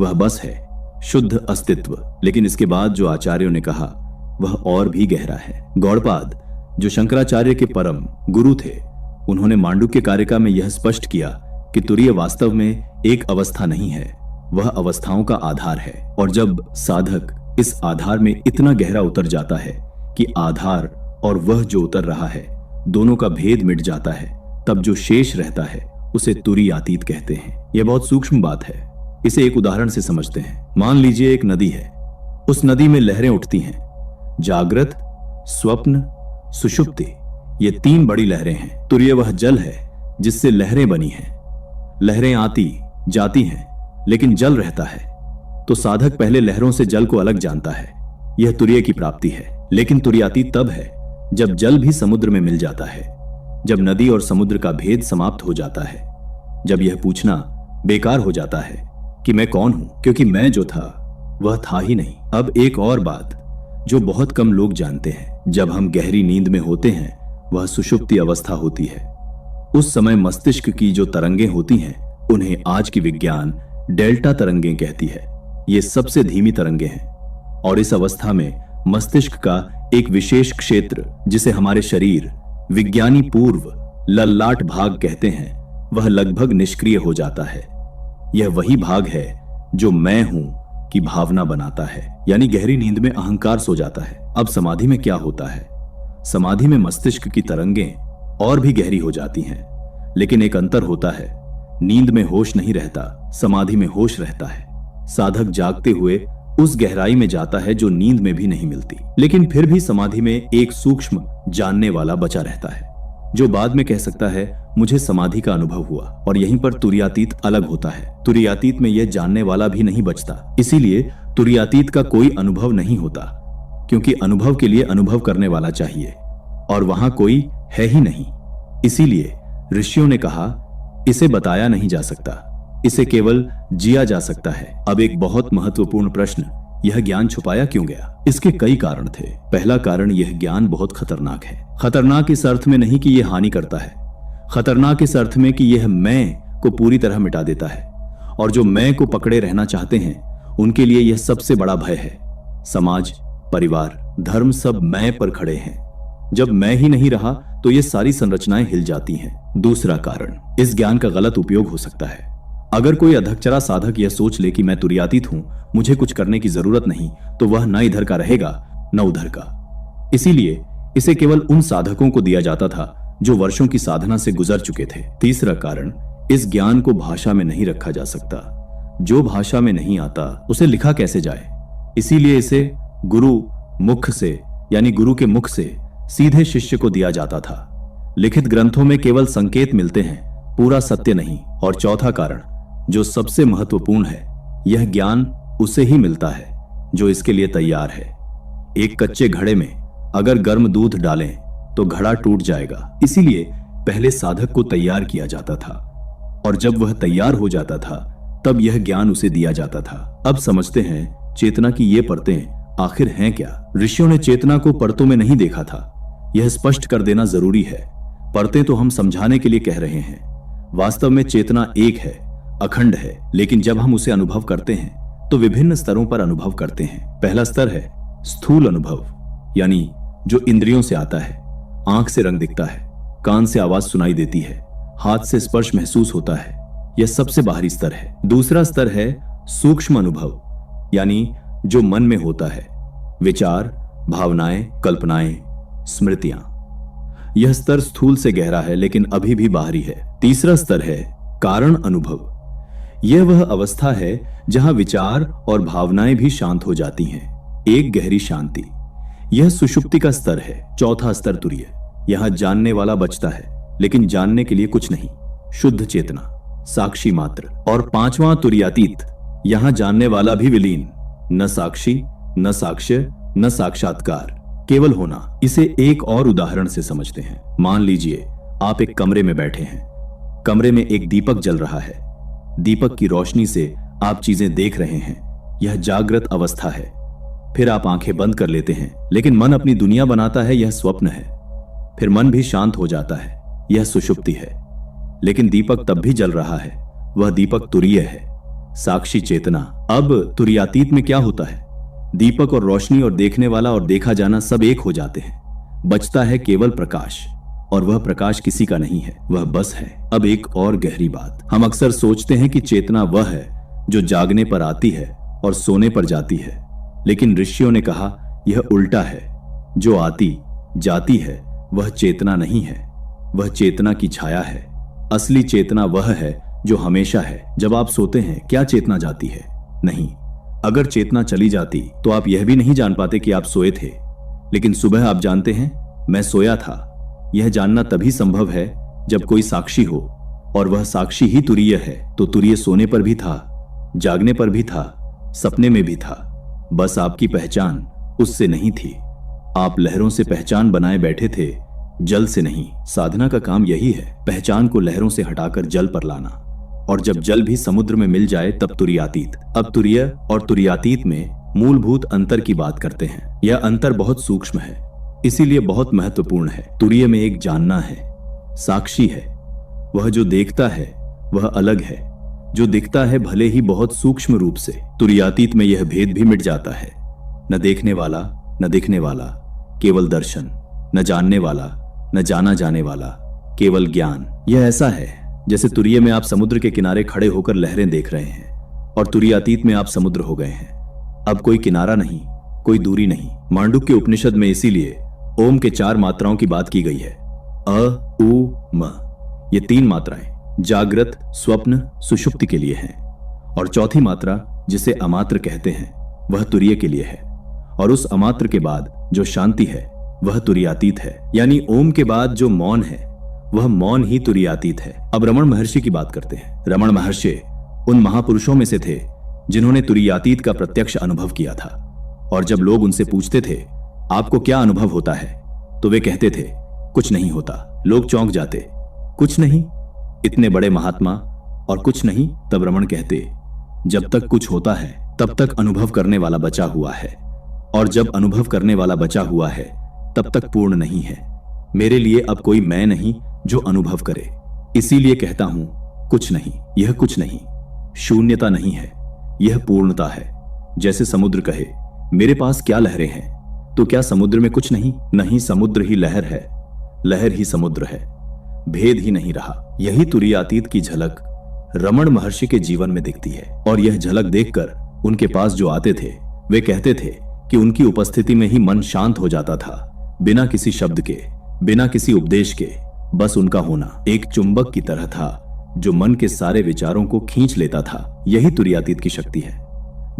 Speaker 4: वह बस है, शुद्ध अस्तित्व। लेकिन इसके बाद जो आचार्यों ने कहा वह और भी गहरा है। गौड़पाद जो शंकराचार्य के परम गुरु थे, उन्होंने मांडुक्य कारिका में यह स्पष्ट किया कि तुरीय वास्तव में एक अवस्था नहीं है, वह अवस्थाओं का आधार है। और जब साधक इस आधार में इतना गहरा उतर जाता है कि आधार और वह जो उतर रहा है दोनों का भेद मिट जाता है, तब जो शेष रहता है उसे तुरीयातीत कहते हैं। यह बहुत सूक्ष्म बात है। इसे एक उदाहरण से समझते हैं। मान लीजिए एक नदी है, उस नदी में लहरें उठती हैं। जागृत, स्वप्न, सुषुप्ति, ये 3 बड़ी लहरें हैं। तुरीय वह जल है जिससे लहरें बनी हैं। लहरें आती जाती हैं लेकिन जल रहता है। तो साधक पहले लहरों से जल को अलग जानता है, यह तुरीय की प्राप्ति है। लेकिन तुरीयातीत तब है जब जल भी समुद्र में मिल जाता है, जब नदी और समुद्र का भेद समाप्त हो जाता है, जब यह पूछना बेकार हो जाता है कि मैं कौन हूं, क्योंकि मैं जो था वह था ही नहीं। अब एक और बात जो बहुत कम लोग जानते हैं, जब हम गहरी नींद में होते हैं वह सुषुप्ति अवस्था होती है। उस समय मस्तिष्क की जो तरंगें होती हैं उन्हें आज की विज्ञान डेल्टा तरंगें कहती है। ये सबसे धीमी तरंगें हैं और इस अवस्था में मस्तिष्क का एक विशेष क्षेत्र, जिसे हमारे शरीर विज्ञानी पूर्व ललाट भाग कहते हैं, वह लगभग निष्क्रिय हो जाता है। यह वही भाग है जो मैं हूं की भावना बनाता है, यानी गहरी नींद में अहंकार सो जाता है। अब समाधि में क्या होता है? समाधि में मस्तिष्क की तरंगें और भी गहरी हो जाती हैं, लेकिन एक अंतर होता है। नींद में होश नहीं रहता, समाधि में होश रहता है। साधक जागते हुए उस गहराई में जाता है जो नींद में भी नहीं मिलती, लेकिन फिर भी समाधि में एक सूक्ष्म जानने वाला बचा रहता है, जो बाद में कह सकता है मुझे समाधि का अनुभव हुआ। और यहीं पर तुरीयातीत अलग होता है। तुरीयातीत में यह जानने वाला भी नहीं बचता, इसीलिए तुरीयातीत का कोई अनुभव नहीं होता, क्योंकि अनुभव के लिए अनुभव करने वाला चाहिए और वहां कोई है ही नहीं। इसीलिए ऋषियों ने कहा इसे बताया नहीं जा सकता, इसे केवल जिया जा सकता है। अब एक बहुत महत्वपूर्ण प्रश्न, यह ज्ञान छुपाया क्यों गया? इसके कई कारण थे। पहला कारण, यह ज्ञान बहुत खतरनाक है। खतरनाक इस अर्थ में नहीं कि यह हानि करता है, खतरनाक इस अर्थ में कि यह मैं को पूरी तरह मिटा देता है, और जो मैं को पकड़े रहना चाहते हैं उनके लिए यह सबसे बड़ा भय है। समाज, परिवार, धर्म सब मैं पर खड़े हैं। जब मैं ही नहीं रहा तो ये सारी संरचनाएं हिल जाती हैं। दूसरा कारण, इस ज्ञान का गलत उपयोग हो सकता है। अगर कोई अधक्षरा साधक यह सोच ले कि मैं तुरीयातीत हूं, मुझे कुछ करने की जरूरत नहीं, तो वह न इधर का रहेगा न उधर का। इसीलिए इसे केवल उन साधकों को दिया जाता था जो वर्षों की साधना से गुजर चुके थे। तीसरा कारण, इस ज्ञान को भाषा में नहीं रखा जा सकता। जो भाषा में नहीं आता उसे लिखा कैसे जाए? इसीलिए इसे गुरु मुख से, यानी गुरु के मुख से सीधे शिष्य को दिया जाता था। लिखित ग्रंथों में केवल संकेत मिलते हैं, पूरा सत्य नहीं। और चौथा कारण, जो सबसे महत्वपूर्ण है, यह ज्ञान उसे ही मिलता है जो इसके लिए तैयार है। एक कच्चे घड़े में अगर गर्म दूध डालें तो घड़ा टूट जाएगा। इसीलिए पहले साधक को तैयार किया जाता था, और जब वह तैयार हो जाता था तब यह ज्ञान उसे दिया जाता था। अब समझते हैं चेतना की ये परतें आखिर हैं क्या? ऋषियों ने चेतना को परतों में नहीं देखा था, यह स्पष्ट कर देना जरूरी है। परतें तो हम समझाने के लिए कह रहे हैं, वास्तव में चेतना एक है, अखंड है। लेकिन जब हम उसे अनुभव करते हैं तो विभिन्न स्तरों पर अनुभव करते हैं। पहला स्तर है स्थूल अनुभव, यानी जो इंद्रियों से आता है। आंख से रंग दिखता है, कान से आवाज सुनाई देती है, हाथ से स्पर्श महसूस होता है। यह सबसे बाहरी स्तर है। दूसरा स्तर है सूक्ष्म अनुभव, यानी जो मन में होता है, विचार, भावनाएं, कल्पनाएं, स्मृतियां। यह स्तर स्थूल से गहरा है लेकिन अभी भी बाहरी है। तीसरा स्तर है कारण अनुभव। यह वह अवस्था है जहां विचार और भावनाएं भी शांत हो जाती हैं, एक गहरी शांति। यह सुषुप्ति का स्तर है। चौथा स्तर तुरीय, यहां जानने वाला बचता है लेकिन जानने के लिए कुछ नहीं, शुद्ध चेतना, साक्षी मात्र। और पांचवां तुरीयातीत, यहां जानने वाला भी विलीन, न साक्षी, न साक्ष्य, न साक्षात्कार, केवल होना। इसे एक और उदाहरण से समझते हैं। मान लीजिए आप एक कमरे में बैठे हैं, कमरे में एक दीपक जल रहा है, दीपक की रोशनी से आप चीजें देख रहे हैं, यह जागृत अवस्था है। फिर आप आंखें बंद कर लेते हैं, लेकिन मन अपनी दुनिया बनाता है, यह स्वप्न है। फिर मन भी शांत हो जाता है, यह सुषुप्ति है। लेकिन दीपक तब भी जल रहा है, वह दीपक तुरीय है, साक्षी चेतना। अब तुरीयातीत में क्या होता है? दीपक और रोशनी और देखने वाला और देखा जाना सब एक हो जाते हैं, बचता है केवल प्रकाश, और वह प्रकाश किसी का नहीं है, वह बस है। अब एक और गहरी बात, हम अक्सर सोचते हैं कि चेतना वह है जो जागने पर आती है और सोने पर जाती है, लेकिन ऋषियों ने कहा यह उल्टा है। जो आती जाती है वह चेतना नहीं है, वह चेतना की छाया है। असली चेतना वह है जो हमेशा है। जब आप सोते हैं क्या चेतना जाती है? नहीं। अगर चेतना चली जाती तो आप यह भी नहीं जान पाते कि आप सोए थे, लेकिन सुबह आप जानते हैं मैं सोया था। यह जानना तभी संभव है जब कोई साक्षी हो, और वह साक्षी ही तुरीय है। तो तुरीय सोने पर भी था, जागने पर भी था, सपने में भी था, बस आपकी पहचान उससे नहीं थी। आप लहरों से पहचान बनाए बैठे थे, जल से नहीं। साधना का काम यही है, पहचान को लहरों से हटाकर जल पर लाना, और जब जल भी समुद्र में मिल जाए तब तुरीयातीत। अब तुरीय और तुरीयातीत में मूलभूत अंतर की बात करते हैं। यह अंतर बहुत सूक्ष्म है, इसीलिए बहुत महत्वपूर्ण है। तुरीय में एक जानना है, साक्षी है, वह जो देखता है वह अलग है, जो दिखता है भले ही बहुत सूक्ष्म रूप से। तुरीयातीत में यह भेद भी मिट जाता है। न देखने वाला, न दिखने वाला, केवल दर्शन। न जानने वाला, न जाना जाने वाला, केवल ज्ञान। यह ऐसा है जैसे तुरीय में आप समुद्र के किनारे खड़े होकर लहरें देख रहे हैं और तुरीयातीत में आप समुद्र हो गए हैं। अब कोई किनारा नहीं, कोई दूरी नहीं। मांडुक्य उपनिषद में इसीलिए ओम के 4 मात्राओं की बात की गई है। अ, उ, म। ये 3 मात्राएं जागृत, स्वप्न, सुषुप्ति के लिए हैं और चौथी मात्रा जिसे अमात्र कहते हैं वह तुरीय के लिए है। और उस अमात्र के बाद जो शांति है वह तुरीयातीत है। यानी ओम के बाद जो मौन है वह मौन ही तुरीयातीत है। अब रमण महर्षि की बात करते हैं। रमण महर्षि उन महापुरुषों में से थे जिन्होंने तुरीयातीत का प्रत्यक्ष अनुभव किया था। और जब लोग उनसे पूछते थे आपको क्या अनुभव होता है, तो वे कहते थे कुछ नहीं होता। लोग चौंक जाते, कुछ नहीं, इतने बड़े महात्मा और कुछ नहीं। तब रमण कहते जब तक कुछ होता है तब तक अनुभव करने वाला बचा हुआ है, और जब अनुभव करने वाला बचा हुआ है तब तक पूर्ण नहीं है। मेरे लिए अब कोई मैं नहीं जो अनुभव करे, इसीलिए कहता हूं कुछ नहीं। यह कुछ नहीं शून्यता नहीं है, यह पूर्णता है। जैसे समुद्र कहे मेरे पास क्या लहरें हैं, तो क्या समुद्र में कुछ नहीं? नहीं, समुद्र ही लहर है, लहर ही समुद्र है, भेद ही नहीं रहा। यही तुरीयातीत की झलक रमण महर्षि के जीवन में दिखती है। और यह झलक देखकर उनके पास जो आते थे वे कहते थे कि उनकी उपस्थिति में ही मन शांत हो जाता था, बिना किसी शब्द के, बिना किसी उपदेश के। बस उनका होना एक चुंबक की तरह था जो मन के सारे विचारों को खींच लेता था। यही तुरीयातीत की शक्ति है।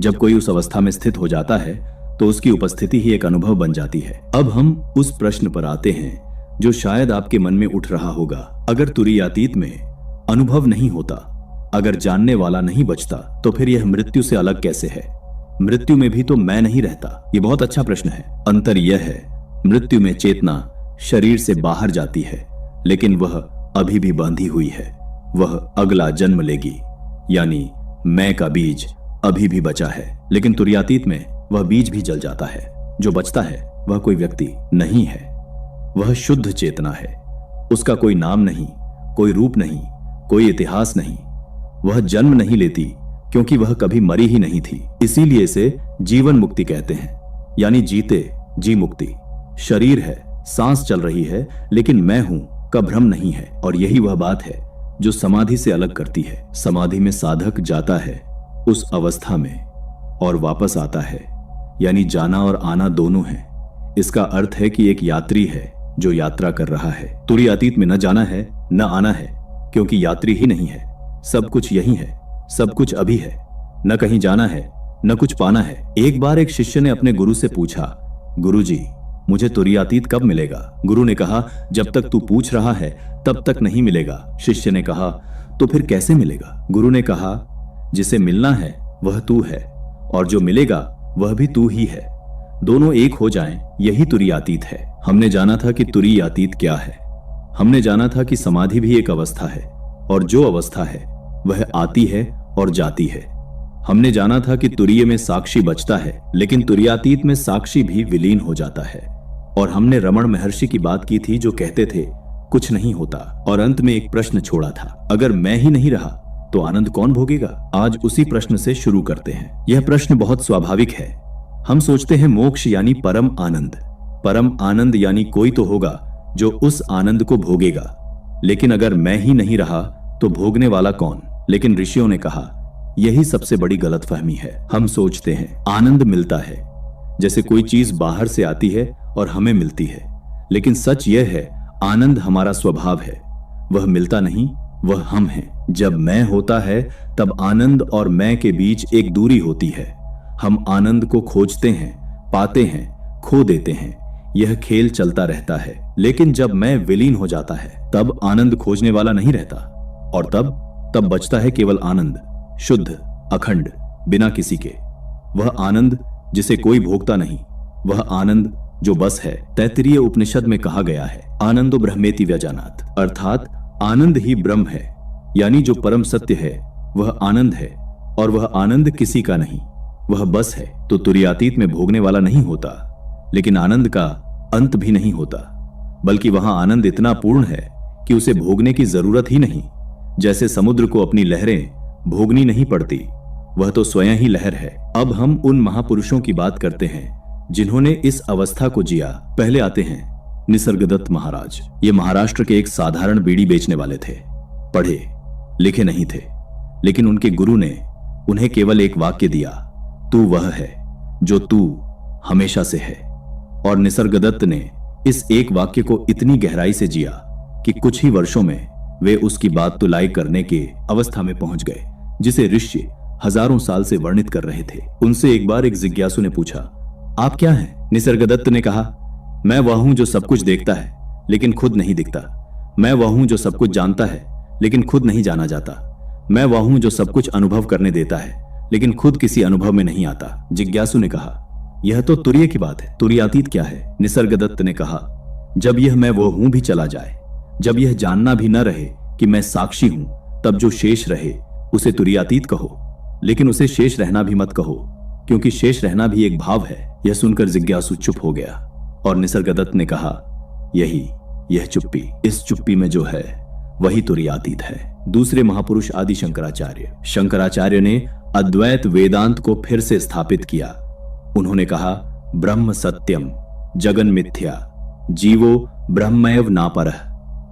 Speaker 4: जब कोई उस अवस्था में स्थित हो जाता है तो उसकी उपस्थिति ही एक अनुभव बन जाती है। अब हम उस प्रश्न पर आते हैं जो शायद आपके मन में उठ रहा होगा। अगर तुरीयातीत में अनुभव नहीं होता, अगर जानने वाला नहीं बचता, तो फिर यह मृत्यु से अलग कैसे है? मृत्यु में भी तो मैं नहीं रहता। ये बहुत अच्छा प्रश्न है। अंतर यह है मृत्यु में चेतना शरीर से बाहर जाती है, लेकिन वह अभी भी बांधी हुई है। वह अगला जन्म लेगी, यानी मैं का बीज अभी भी बचा है। लेकिन तुरीयातीत में वह बीज भी जल जाता है। जो बचता है वह कोई व्यक्ति नहीं है, वह शुद्ध चेतना है। उसका कोई नाम नहीं, कोई रूप नहीं, कोई इतिहास नहीं। वह जन्म नहीं लेती क्योंकि वह कभी मरी ही नहीं थी। इसीलिए इसे जीवन मुक्ति कहते हैं, यानी जीते जी मुक्ति। शरीर है, सांस चल रही है, लेकिन मैं हूं का भ्रम नहीं है। और यही वह बात है जो समाधि से अलग करती है। समाधि में साधक जाता है उस अवस्था में और वापस आता है, यानी जाना और आना दोनों है। इसका अर्थ है कि एक यात्री है जो यात्रा कर रहा है। तुरीयातीत में न जाना है न आना है, क्योंकि यात्री ही नहीं है। सब कुछ यही है, सब कुछ अभी है। न कहीं जाना है न कुछ पाना है। एक बार एक शिष्य ने अपने गुरु से पूछा, गुरुजी मुझे तुरीयातीत कब मिलेगा? गुरु ने कहा जब तक तू पूछ रहा है तब तक नहीं मिलेगा। शिष्य ने कहा तो फिर कैसे मिलेगा? गुरु ने कहा जिसे मिलना है वह तू है, और जो मिलेगा वह भी तू ही है। दोनों एक हो जाएं, यही तुरीयातीत है। हमने जाना था कि तुरीयातीत क्या है। हमने जाना था कि समाधि भी एक अवस्था है, और जो अवस्था है वह आती है और जाती है। हमने जाना था कि तुरीय में साक्षी बचता है, लेकिन तुरीयातीत में साक्षी भी विलीन हो जाता है। और हमने रमण महर्षि की बात की थी जो कहते थे कुछ नहीं होता, और अंत में एक प्रश्न छोड़ा था, अगर मैं ही नहीं रहा तो आनंद कौन भोगेगा? आज उसी प्रश्न से शुरू करते हैं। यह प्रश्न बहुत स्वाभाविक है। हम सोचते हैं मोक्ष यानी परम आनंद। परम आनंद यानी कोई तो होगा जो उस आनंद को भोगेगा। लेकिन अगर मैं ही नहीं रहा तो भोगने वाला कौन? लेकिन ऋषियों ने कहा यही सबसे बड़ी गलतफहमी है। हम सोचते हैं आनंद मिलता है, जैसे कोई चीज बाहर से आती है और हमें मिलती है। लेकिन सच यह है आनंद हमारा स्वभाव है। वह मिलता नहीं, वह हम हैं। जब मैं होता है तब आनंद और मैं के बीच एक दूरी होती है। हम आनंद को खोजते हैं, पाते हैं, खो देते हैं। यह खेल चलता रहता है। लेकिन जब मैं विलीन हो जाता है तब आनंद खोजने वाला नहीं रहता, और तब बचता है केवल आनंद, शुद्ध, अखंड, बिना किसी के। वह आनंद जिसे कोई भोगता नहीं, वह आनंद जो बस है। तैत्तिरीय उपनिषद में कहा गया है आनंदो ब्रह्मेति व्यजानात्, अर्थात आनंद ही ब्रह्म है, यानी जो परम सत्य है वह आनंद है, और वह आनंद किसी का नहीं, वह बस है। तो तुरीयातीत में भोगने वाला नहीं होता, लेकिन आनंद का अंत भी नहीं होता, बल्कि वहां आनंद इतना पूर्ण है कि उसे भोगने की जरूरत ही नहीं। जैसे समुद्र को अपनी लहरें भोगनी नहीं पड़ती, वह तो स्वयं ही लहर है। अब हम उन महापुरुषों की बात करते हैं जिन्होंने इस अवस्था को जिया। पहले आते हैं निसर्गदत्त महाराज। ये महाराष्ट्र के एक साधारण बीड़ी बेचने वाले थे। पढ़े लिखे नहीं थे, लेकिन उनके गुरु ने उन्हें केवल एक वाक्य दिया, तू वह है जो तू हमेशा से है। और निसर्गदत्त ने इस एक वाक्य को इतनी गहराई से जिया कि कुछ ही वर्षों में वे उसकी बात तुलाई करने के अवस्था में पहुंच गए, जिसे ऋषि हजारों साल से वर्णित कर रहे थे। उनसे एक बार एक जिज्ञासु ने पूछा, आप क्या हैं? निसर्गदत्त ने कहा, मैं वह हूं जो सब कुछ देखता है लेकिन खुद नहीं दिखता। मैं वह हूं जो सब कुछ जानता है लेकिन खुद नहीं जाना जाता। मैं वह हूं जो सब कुछ अनुभव करने देता है लेकिन खुद किसी अनुभव में नहीं आता। जिज्ञासु ने कहा, यह तो तुरीय की बात है। तुरीयातीत क्या है? निसर्गदत्त ने कहा, जब यह मैं वो हूं भी चला जाए, जब यह जानना भी न रहे कि मैं साक्षी हूं, तब जो शेष रहे उसे तुरीयातीत कहो, लेकिन उसे शेष रहना भी मत कहो, क्योंकि शेष रहना भी एक भाव है। यह सुनकर जिज्ञासु चुप हो गया और निसर्गदत्त ने कहा, यह चुप्पी, इस चुप्पी में जो है वही तुरीयातीत है। दूसरे महापुरुष आदि शंकराचार्य। शंकराचार्य ने अद्वैत वेदांत को फिर से स्थापित किया। उन्होंने कहा, ब्रह्म सत्यम जगन मिथ्या जीवो ब्रह्मैव नापरः,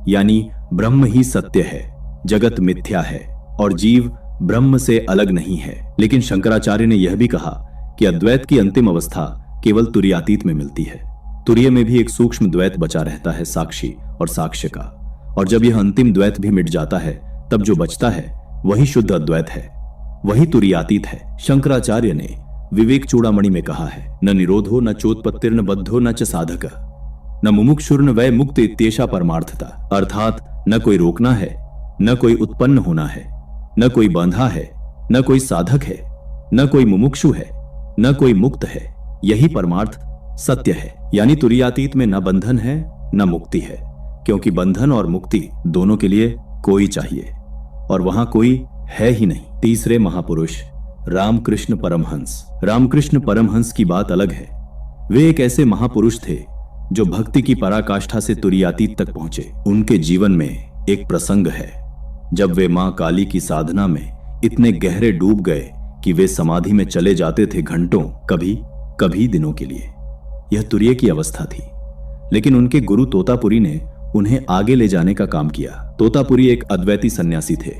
Speaker 4: यानी ब्रह्म ही सत्य है, जगत मिथ्या है और जीव ब्रह्म से अलग नहीं है। लेकिन शंकराचार्य ने यह भी कहा कि अद्वैत की अंतिम अवस्था केवल तुरीयातीत में मिलती है। तुरीय में भी एक सूक्ष्म द्वैत बचा रहता है, साक्षी और साक्ष्य का, और जब यह अंतिम द्वैत भी मिट जाता है तब जो बचता है वही शुद्ध अद्वैत है, वही तुरीयातीत है। शंकराचार्य ने विवेक चूड़ामणि में कहा है, न निरोधो न चोत्पत्तिर्न बद्धो न च साधक न मुमुक्षुर्न वै मुक्त इत्येषा परमार्थता। अर्थात न कोई रोकना है, न कोई उत्पन्न होना है, न कोई बंधा है, न कोई साधक है, न कोई मुमुक्षु है, न कोई मुक्त है। यही परमार्थ सत्य है। यानी तुरीयातीत में न बंधन है न मुक्ति है, क्योंकि बंधन और मुक्ति दोनों के लिए कोई चाहिए और वहां कोई है ही नहीं। तीसरे महापुरुष रामकृष्ण परमहंस। रामकृष्ण परमहंस की बात अलग है। वे एक ऐसे महापुरुष थे जो भक्ति की पराकाष्ठा से तुरीयातीत तक पहुंचे। उनके जीवन में एक प्रसंग है जब वे मां काली की साधना में इतने गहरे डूब गए कि वे समाधि में चले जाते थे घंटों, कभी कभी दिनों के लिए। यह तुरीय की अवस्था थी, लेकिन उनके गुरु तोतापुरी ने उन्हें आगे ले जाने का काम किया। तोतापुरी एक अद्वैती सन्यासी थे।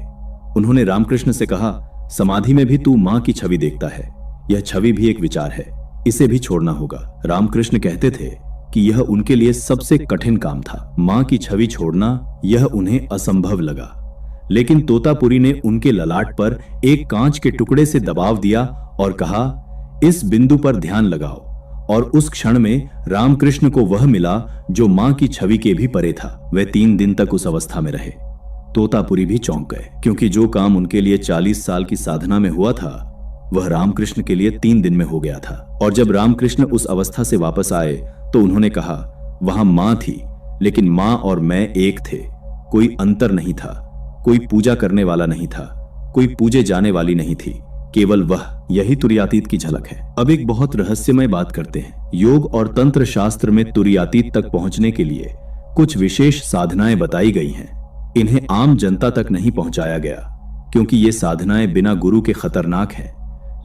Speaker 4: उन्होंने रामकृष्ण से कहा, समाधि में भी तू मां की छवि देखता है, यह छवि भी एक विचार है, इसे भी छोड़ना होगा। रामकृष्ण कहते थे कि यह उनके लिए सबसे कठिन काम था। मां की छवि छोड़ना यह उन्हें असंभव लगा, लेकिन तोतापुरी ने उनके ललाट पर एक कांच के टुकड़े से दबाव दिया और कहा, इस बिंदु पर ध्यान लगाओ। और उस क्षण में रामकृष्ण को वह मिला जो मां की छवि के भी परे था। वे 3 दिन तक उस अवस्था में रहे। तोतापुरी भी चौंक गए, क्योंकि जो काम उनके लिए 40 साल की साधना में हुआ था वह रामकृष्ण के लिए 3 दिन में हो गया था। और जब रामकृष्ण उस अवस्था से वापस आए तो उन्होंने कहा, वहां मां थी, लेकिन मां और मैं एक थे, कोई अंतर नहीं था, कोई पूजा करने वाला नहीं था, कोई पूजे जाने वाली नहीं थी, केवल वह। यही तुरीयातीत की झलक है। अब एक बहुत रहस्यमय बात करते हैं। योग और तंत्र शास्त्र में तुरीयातीत तक पहुंचने के लिए कुछ विशेष साधनाएं बताई गई हैं। इन्हें आम जनता तक नहीं पहुंचाया गया, क्योंकि ये साधनाएं बिना गुरु के खतरनाक हैं,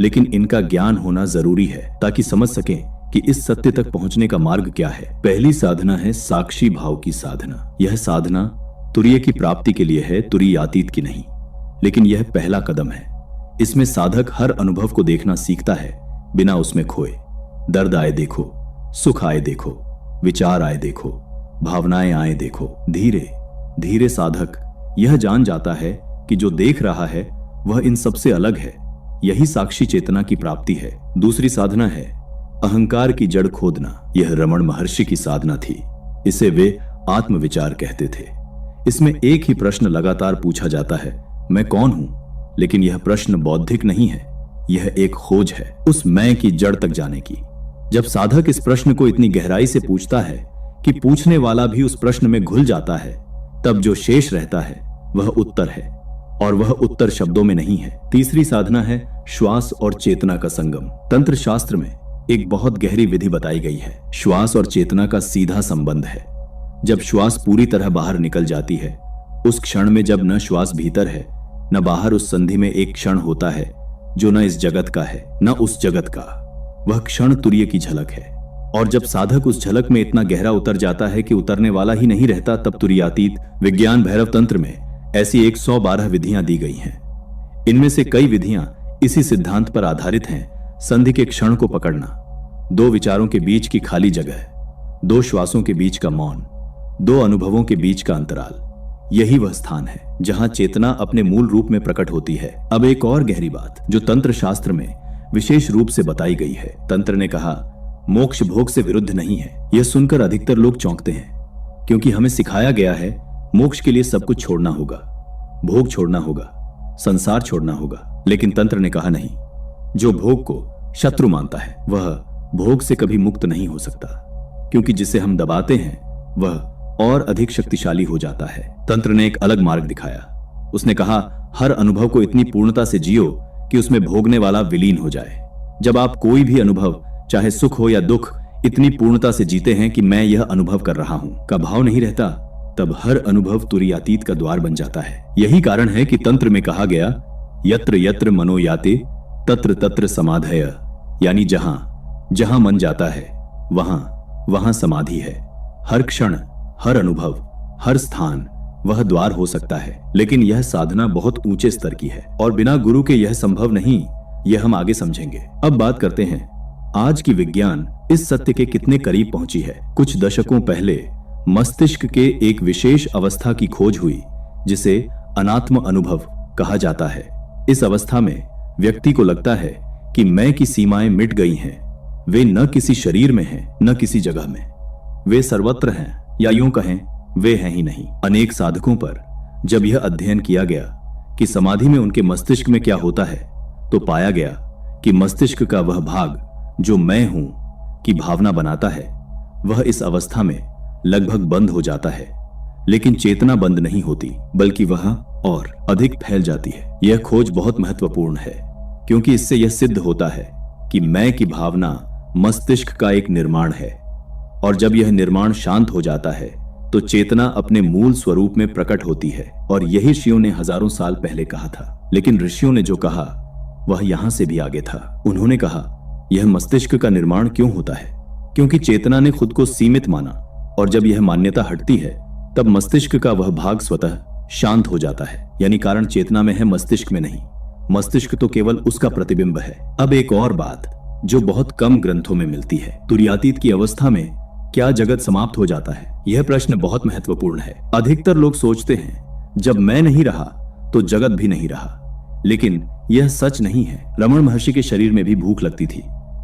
Speaker 4: लेकिन इनका ज्ञान होना जरूरी है ताकि समझ सकें कि इस सत्य तक पहुंचने का मार्ग क्या है। पहली साधना है साक्षी भाव की साधना। यह साधना तुरीय की प्राप्ति के लिए है, तुरीयातीत की नहीं, लेकिन यह पहला कदम है। इसमें साधक हर अनुभव को देखना सीखता है बिना उसमें खोए। दर्द आए देखो, सुख आए देखो, विचार आए देखो, भावनाएं आए देखो। धीरे धीरे साधक यह जान जाता है कि जो देख रहा है वह इन सबसे अलग है। यही साक्षी चेतना की प्राप्ति है। दूसरी साधना है अहंकार की जड़ खोदना। यह रमण महर्षि की साधना थी। इसे वे आत्मविचार कहते थे। इसमें एक ही प्रश्न लगातार पूछा जाता है, मैं कौन हूं? लेकिन यह प्रश्न बौद्धिक नहीं है, यह एक खोज है उस मैं की जड़ तक जाने की। जब साधक इस प्रश्न को इतनी गहराई से पूछता है कि पूछने वाला भी उस प्रश्न में घुल जाता है, तब जो शेष रहता है वह उत्तर है, और वह उत्तर शब्दों में नहीं है। तीसरी साधना है श्वास और चेतना का संगम। तंत्र शास्त्र में एक बहुत गहरी विधि बताई गई है। श्वास और चेतना का सीधा संबंध है। जब श्वास पूरी तरह बाहर निकल जाती है, उस क्षण में जब न श्वास भीतर है न बाहर, उस संधि में एक क्षण होता है जो न इस जगत का है न उस जगत का। वह क्षण तुरीय की झलक है। और जब साधक उस झलक में इतना गहरा उतर जाता है कि उतरने वाला ही नहीं रहता, तब तुरीयातीत विज्ञान भैरव तंत्र में ऐसी 112 विधियां दी गई हैं। इनमें से कई विधियां इसी सिद्धांत पर आधारित हैं। संधि के क्षण को पकड़ना, दो विचारों के बीच की खाली जगह, दो श्वासों के बीच का मौन, दो अनुभवों के बीच का अंतराल, यही वह स्थान है जहां चेतना अपने मूल रूप में प्रकट होती है। अब एक और गहरी बात जो तंत्र शास्त्र में विशेष रूप से बताई गई है। तंत्र ने कहा मोक्ष भोग से विरुद्ध नहीं है। यह सुनकर अधिकतर लोग चौंकते हैं, क्योंकि हमें सिखाया गया है मोक्ष के लिए सब कुछ छोड़ना होगा, भोग छोड़ना होगा, संसार छोड़ना होगा। लेकिन तंत्र ने कहा नहीं, जो भोग को शत्रु मानता है वह भोग से कभी मुक्त नहीं हो सकता, क्योंकि जिसे हम दबाते हैं वह और अधिक शक्तिशाली हो जाता है। तंत्र ने एक अलग मार्ग दिखाया। उसने कहा हर अनुभव को इतनी पूर्णता से जियो कि उसमें भोगने वाला विलीन हो जाए। जब आप कोई भी अनुभव, चाहे सुख हो या दुख, इतनी पूर्णता से जीते हैं कि मैं यह अनुभव कर रहा हूं का भाव नहीं रहता, तब हर अनुभव तुरीयातीत का द्वार बन जाता है। यही कारण है कि तंत्र में कहा गया यत्र यत्र मनो याते तत्र तत्र समाधय, यानी जहां जहां मन जाता है वहां वहां समाधि है। हर क्षण, हर अनुभव, हर स्थान वह द्वार हो सकता है, लेकिन यह साधना बहुत ऊंचे स्तर की है और बिना गुरु के यह संभव नहीं। यह हम आगे समझेंगे। अब बात करते हैं आज की विज्ञान इस सत्य के कितने करीब पहुंची है। कुछ दशकों पहले मस्तिष्क के एक विशेष अवस्था की खोज हुई जिसे अनात्म अनुभव कहा जाता है। इस अवस्था में व्यक्ति को लगता है कि मैं की सीमाएं मिट गई हैं। वे न किसी शरीर में हैं न किसी जगह में, वे सर्वत्र हैं, या यूं कहें वे हैं ही नहीं। अनेक साधकों पर जब यह अध्ययन किया गया कि समाधि में उनके मस्तिष्क में क्या होता है, तो पाया गया कि मस्तिष्क का वह भाग जो मैं हूं की भावना बनाता है, वह इस अवस्था में लगभग बंद हो जाता है। लेकिन चेतना बंद नहीं होती, बल्कि वह और अधिक फैल जाती है। यह खोज बहुत महत्वपूर्ण है, क्योंकि इससे यह सिद्ध होता है कि मैं की भावना मस्तिष्क का एक निर्माण है, और जब यह निर्माण शांत हो जाता है तो चेतना अपने मूल स्वरूप में प्रकट होती है। और यही ऋषियों ने हजारों साल पहले कहा था। लेकिन ऋषियों ने जो कहा वह यहां से भी आगे था। उन्होंने कहा यह मस्तिष्क का निर्माण क्यों होता है, क्योंकि चेतना ने खुद को सीमित माना, और जब यह मान्यता हटती है तब मस्तिष्क का वह भाग स्वतः शांत हो जाता है। यानी कारण चेतना में है, मस्तिष्क में नहीं। मस्तिष्क तो केवल उसका प्रतिबिंब है। अब एक और बात जो बहुत कम ग्रंथों में मिलती है, तुरीयातीत की अवस्था में क्या जगत समाप्त हो जाता है? यह प्रश्न बहुत महत्वपूर्ण है। अधिकतर लोग सोचते हैं जब मैं नहीं रहा तो जगत भी नहीं रहा, लेकिन यह सच नहीं है। रमण महर्षि के शरीर में भी भूख लगती थी,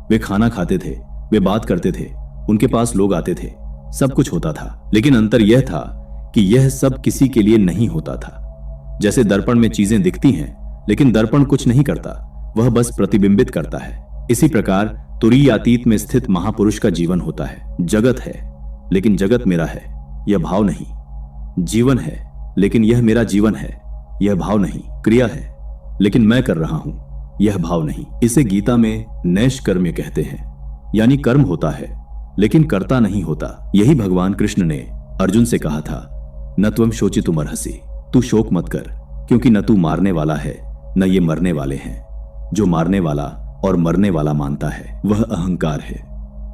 Speaker 4: वे खाना खाते थे, वे बात करते थे, उनके पास लोग आते थे, सब कुछ होता था। लेकिन अंतर यह था कि यह सब किसी के लिए नहीं होता था। जैसे दर्पण में चीजें दिखती हैं, लेकिन दर्पण कुछ नहीं करता, वह बस प्रतिबिंबित करता है। इसी प्रकार तुरीयातीत में स्थित महापुरुष का जीवन होता है। जगत है लेकिन जगत मेरा है, यह भाव नहीं। जीवन है लेकिन यह मेरा जीवन है, यह भाव नहीं। क्रिया है लेकिन मैं कर रहा हूं, यह भाव नहीं। इसे गीता में नैष्कर्म्य कहते हैं, यानी कर्म होता है लेकिन कर्ता नहीं होता। यही भगवान कृष्ण ने अर्जुन से कहा था, न त्वं शोचितुमर्हसि, तू शोक मत कर, क्योंकि न तू मारने वाला है न ये मरने वाले हैं। जो मारने वाला और मरने वाला मानता है वह अहंकार है,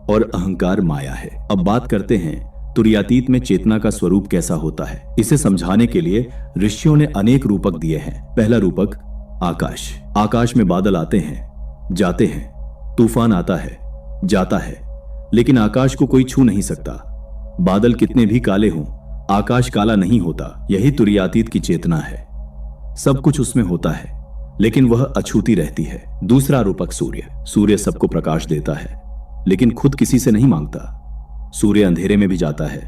Speaker 4: और अहंकार माया है। अब बात करते हैं तुरीयातीत में चेतना का स्वरूप कैसा होता है। इसे समझाने के लिए ऋषियों ने अनेक रूपक दिए हैं। पहला रूपक आकाश। आकाश में बादल आते हैं, जाते हैं, तूफान आता है, जाता है, लेकिन आकाश को कोई छू नहीं सकता। बादल कितने भी काले हों, आकाश काला नहीं होता। यही तुरीयातीत की चेतना है। सब कुछ उसमें होता है, लेकिन वह अछूती रहती है। दूसरा रूपक सूर्य। सूर्य सबको प्रकाश देता है, लेकिन खुद किसी से नहीं मांगता। सूर्य अंधेरे में भी जाता है,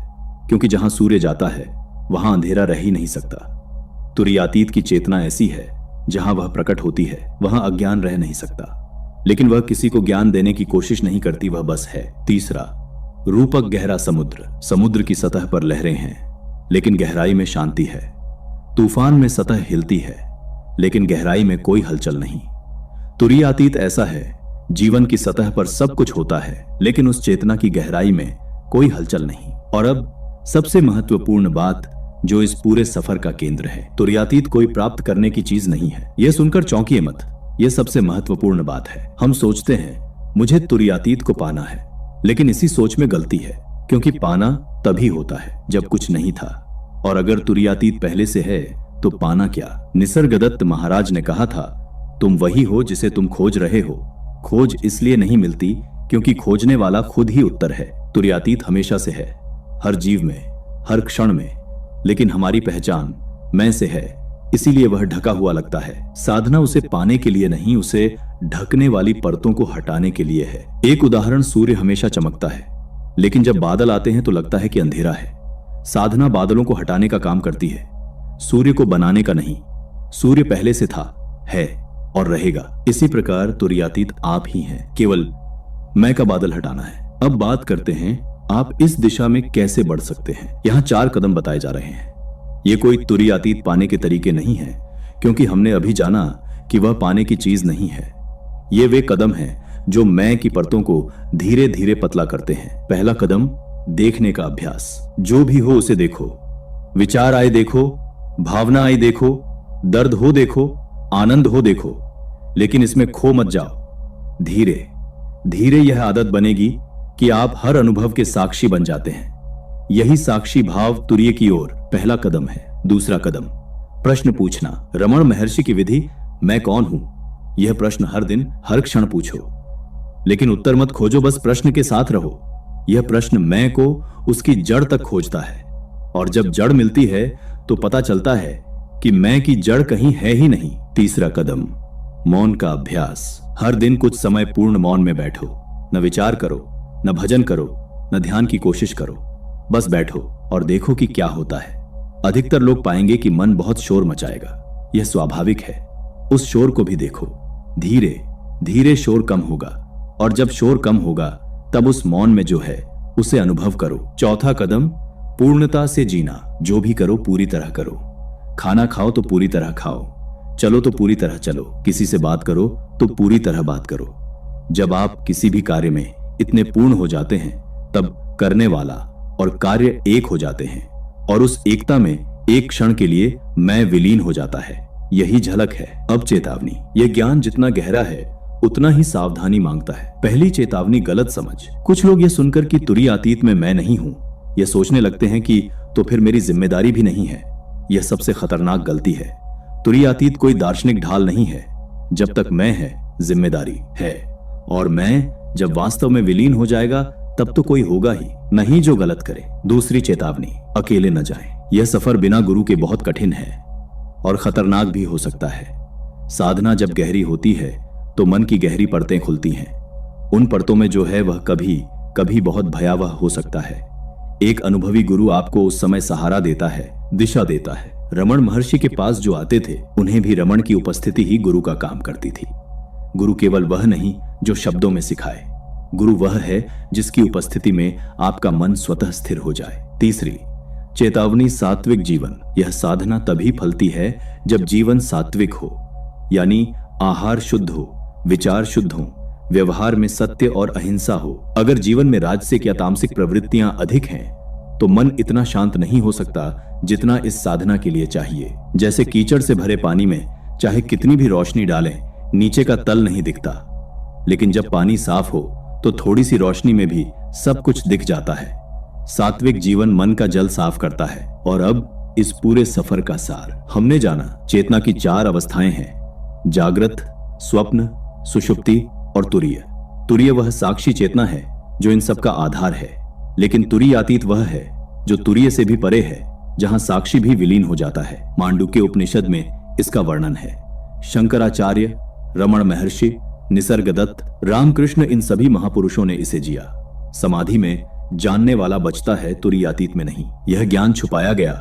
Speaker 4: क्योंकि जहां सूर्य जाता है वहां अंधेरा रह ही नहीं सकता। तुरीयातीत की चेतना ऐसी है, जहां वह प्रकट होती है वहां अज्ञान रह नहीं सकता, लेकिन वह किसी को ज्ञान देने की कोशिश नहीं करती, वह बस है। तीसरा रूपक गहरा समुद्र। समुद्र की सतह पर लहरें हैं, लेकिन गहराई में शांति है। तूफान में सतह हिलती है, लेकिन गहराई में कोई हलचल नहीं। तुरीयातीत ऐसा है, जीवन की सतह पर सब कुछ होता है, लेकिन उस चेतना की गहराई में कोई हलचल नहीं। और अब सबसे महत्वपूर्ण बात जो इस पूरे सफर का केंद्र है। तुर्यातीत कोई प्राप्त करने की चीज नहीं है। यह सुनकर चौंकिए मत, यह सबसे महत्वपूर्ण बात है। हम सोचते हैं मुझे तुर्यातीत को पाना है, लेकिन इसी सोच में गलती है, क्योंकि पाना तभी होता है जब कुछ नहीं था, और अगर तुर्यातीत पहले से है तो पाना क्या। निसर्गदत्त महाराज ने कहा था, तुम वही हो जिसे तुम खोज रहे हो। खोज इसलिए नहीं मिलती क्योंकि खोजने वाला खुद ही उत्तर है। तुर्यातीत हमेशा से है, हर जीव में, हर क्षण में, लेकिन हमारी पहचान मैं से है, इसीलिए वह ढका हुआ लगता है। साधना उसे पाने के लिए नहीं, उसे ढकने वाली परतों को हटाने के लिए है। एक उदाहरण, सूर्य हमेशा चमकता है, लेकिन जब बादल आते हैं तो लगता है कि अंधेरा है। साधना बादलों को हटाने का काम करती है, सूर्य को बनाने का नहीं। सूर्य पहले से था, है और रहेगा। इसी प्रकार तुर्यातीत आप ही हैं, केवल मैं का बादल हटाना है। अब बात करते हैं आप इस दिशा में कैसे बढ़ सकते हैं। यहाँ 4 कदम बताए जा रहे हैं। ये कोई तुर्यातीत पाने के तरीके नहीं है, क्योंकि हमने अभी जाना कि वह पाने की चीज नहीं है। ये वे कदम हैं जो मैं की परतों को धीरे धीरे पतला करते हैं। पहला कदम, देखने का अभ्यास। जो भी हो उसे देखो, विचार आए देखो, भावना आई देखो, दर्द हो देखो, आनंद हो देखो, लेकिन इसमें खो मत जाओ। धीरे धीरे यह आदत बनेगी कि आप हर अनुभव के साक्षी बन जाते हैं। यही साक्षी भाव तुर्य की ओर पहला कदम है। दूसरा कदम, प्रश्न पूछना। रमण महर्षि की विधि, मैं कौन हूं, यह प्रश्न हर दिन हर क्षण पूछो, लेकिन उत्तर मत खोजो, बस प्रश्न के साथ रहो। यह प्रश्न मैं को उसकी जड़ तक खोजता है, और जब जड़ मिलती है तो पता चलता है कि मैं की जड़ कहीं है ही नहीं। तीसरा कदम, मौन का अभ्यास। हर दिन कुछ समय पूर्ण मौन में बैठो, न विचार करो, न भजन करो, न ध्यान की कोशिश करो, बस बैठो और देखो कि क्या होता है। अधिकतर लोग पाएंगे कि मन बहुत शोर मचाएगा, यह स्वाभाविक है। उस शोर को भी देखो, धीरे धीरे शोर कम होगा, और जब शोर कम होगा तब उस मौन में जो है उसे अनुभव करो। चौथा कदम, पूर्णता से जीना। जो भी करो पूरी तरह करो। खाना खाओ तो पूरी तरह खाओ, चलो तो पूरी तरह चलो, किसी से बात करो तो पूरी तरह बात करो। जब आप किसी भी कार्य में इतने पूर्ण हो जाते हैं तब करने वाला और कार्य एक हो जाते हैं, और उस एकता में एक क्षण के लिए मैं विलीन हो जाता है। यही झलक है। अब चेतावनी। यह ज्ञान जितना गहरा है उतना ही सावधानी मांगता है। पहली चेतावनी, गलत समझ। कुछ लोग यह सुनकर कि तुर्यातीत में मैं नहीं हूं, यह सोचने लगते हैं कि तो फिर मेरी जिम्मेदारी भी नहीं है। यह सबसे खतरनाक गलती है। तुर्यातीत कोई दार्शनिक ढाल नहीं है। जब तक मैं है, जिम्मेदारी है, और मैं जब वास्तव में विलीन हो जाएगा तब तो कोई होगा ही नहीं जो गलत करे। दूसरी चेतावनी, अकेले न जाएं। यह सफर बिना गुरु के बहुत कठिन है और खतरनाक भी हो सकता है। साधना जब गहरी होती है तो मन की गहरी परतें खुलती हैं। उन परतों में जो है वह कभी कभी बहुत भयावह हो सकता है। एक अनुभवी गुरु आपको उस समय सहारा देता है, दिशा देता है। रमण महर्षि के पास जो आते थे उन्हें भी रमण की उपस्थिति ही गुरु का काम करती थी। गुरु केवल वह नहीं जो शब्दों में सिखाए, गुरु वह है जिसकी उपस्थिति में आपका मन स्वतः स्थिर हो जाए। तीसरी चेतावनी, सात्विक जीवन। यह साधना तभी फलती है जब जीवन सात्विक हो, यानी आहार शुद्ध हो, विचार शुद्ध हो, व्यवहार में सत्य और अहिंसा हो। अगर जीवन में राजसिक या तामसिक प्रवृत्तियां अधिक हैं तो मन इतना शांत नहीं हो सकता जितना इस साधना के लिए चाहिए। जैसे कीचड़ से भरे पानी में चाहे कितनी भी रोशनी डालें, नीचे का तल नहीं दिखता, लेकिन जब पानी साफ हो तो थोड़ी सी रोशनी में भी सब कुछ दिख जाता है। सात्विक जीवन मन का जल साफ करता है। और अब इस पूरे सफर का सार। हमने जाना चेतना की 4 अवस्थाएं हैं, जागृत, स्वप्न, सुषुप्ति और तुरीय। तुरीय वह साक्षी चेतना है जो इन सब का आधार है, लेकिन तुरीयातीत वह है जो तुरीय से भी परे है, जहां साक्षी भी विलीन हो जाता है। मांडुक्य उपनिषद में इसका वर्णन है। शंकराचार्य, रमण महर्षि, निसर्गदत्त, रामकृष्ण, इन सभी महापुरुषों ने इसे जिया। समाधि में जानने वाला बचता है, तुरीयातीत में नहीं। यह ज्ञान छुपाया गया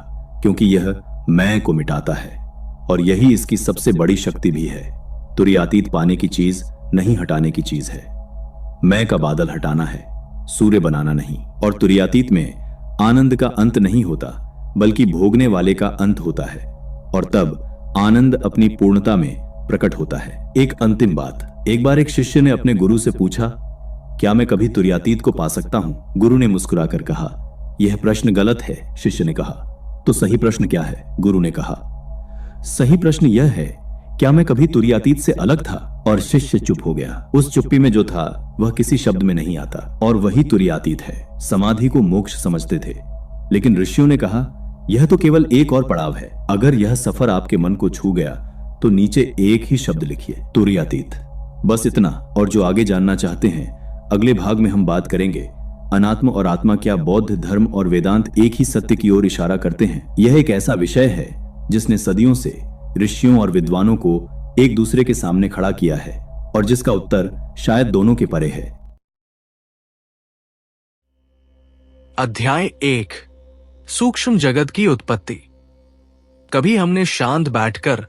Speaker 4: क्योंकि यह मैं को मिटाता है, और यही इसकी सबसे बड़ी शक्ति भी है। तुरीयातीत पाने की चीज नहीं, हटाने की चीज है। मैं का बादल हटाना है, सूर्य बनाना नहीं। और तुरीयातीत में आनंद का अंत नहीं होता, बल्कि भोगने वाले का अंत होता है, और तब आनंद अपनी पूर्णता में प्रकट होता है। एक अंतिम बात, एक बार एक शिष्य ने अपने गुरु से पूछा, क्या मैं कभी तुरीयातीत को पा सकता हूं? गुरु ने मुस्कुराकर कहा, यह प्रश्न गलत है, शिष्य ने कहा। तो सही प्रश्न क्या है? गुरु ने कहा। सही प्रश्न यह है, क्या मैं कभी तुरीयातीत से अलग था? और शिष्य चुप हो गया। उस चुप्पी में जो था वह किसी शब्द में नहीं आता, और वही तुरीयातीत है। समाधि को मोक्ष समझते थे, लेकिन ऋषियों ने कहा यह तो केवल एक और पड़ाव है। अगर यह सफर आपके मन को छू गया तो नीचे एक ही शब्द लिखिए, तुरीयातीत। बस इतना। और जो आगे जानना चाहते हैं, अगले भाग में हम बात करेंगे अनात्म और आत्मा, क्या बौद्ध धर्म और वेदांत एक ही सत्य की ओर इशारा करते हैं। यह एक ऐसा विषय है जिसने सदियों से ऋषियों और विद्वानों को एक दूसरे के सामने खड़ा किया है, और जिसका उत्तर शायद दोनों के परे है।
Speaker 5: अध्याय 1, सूक्ष्म जगत की उत्पत्ति। कभी हमने शांत बैठकर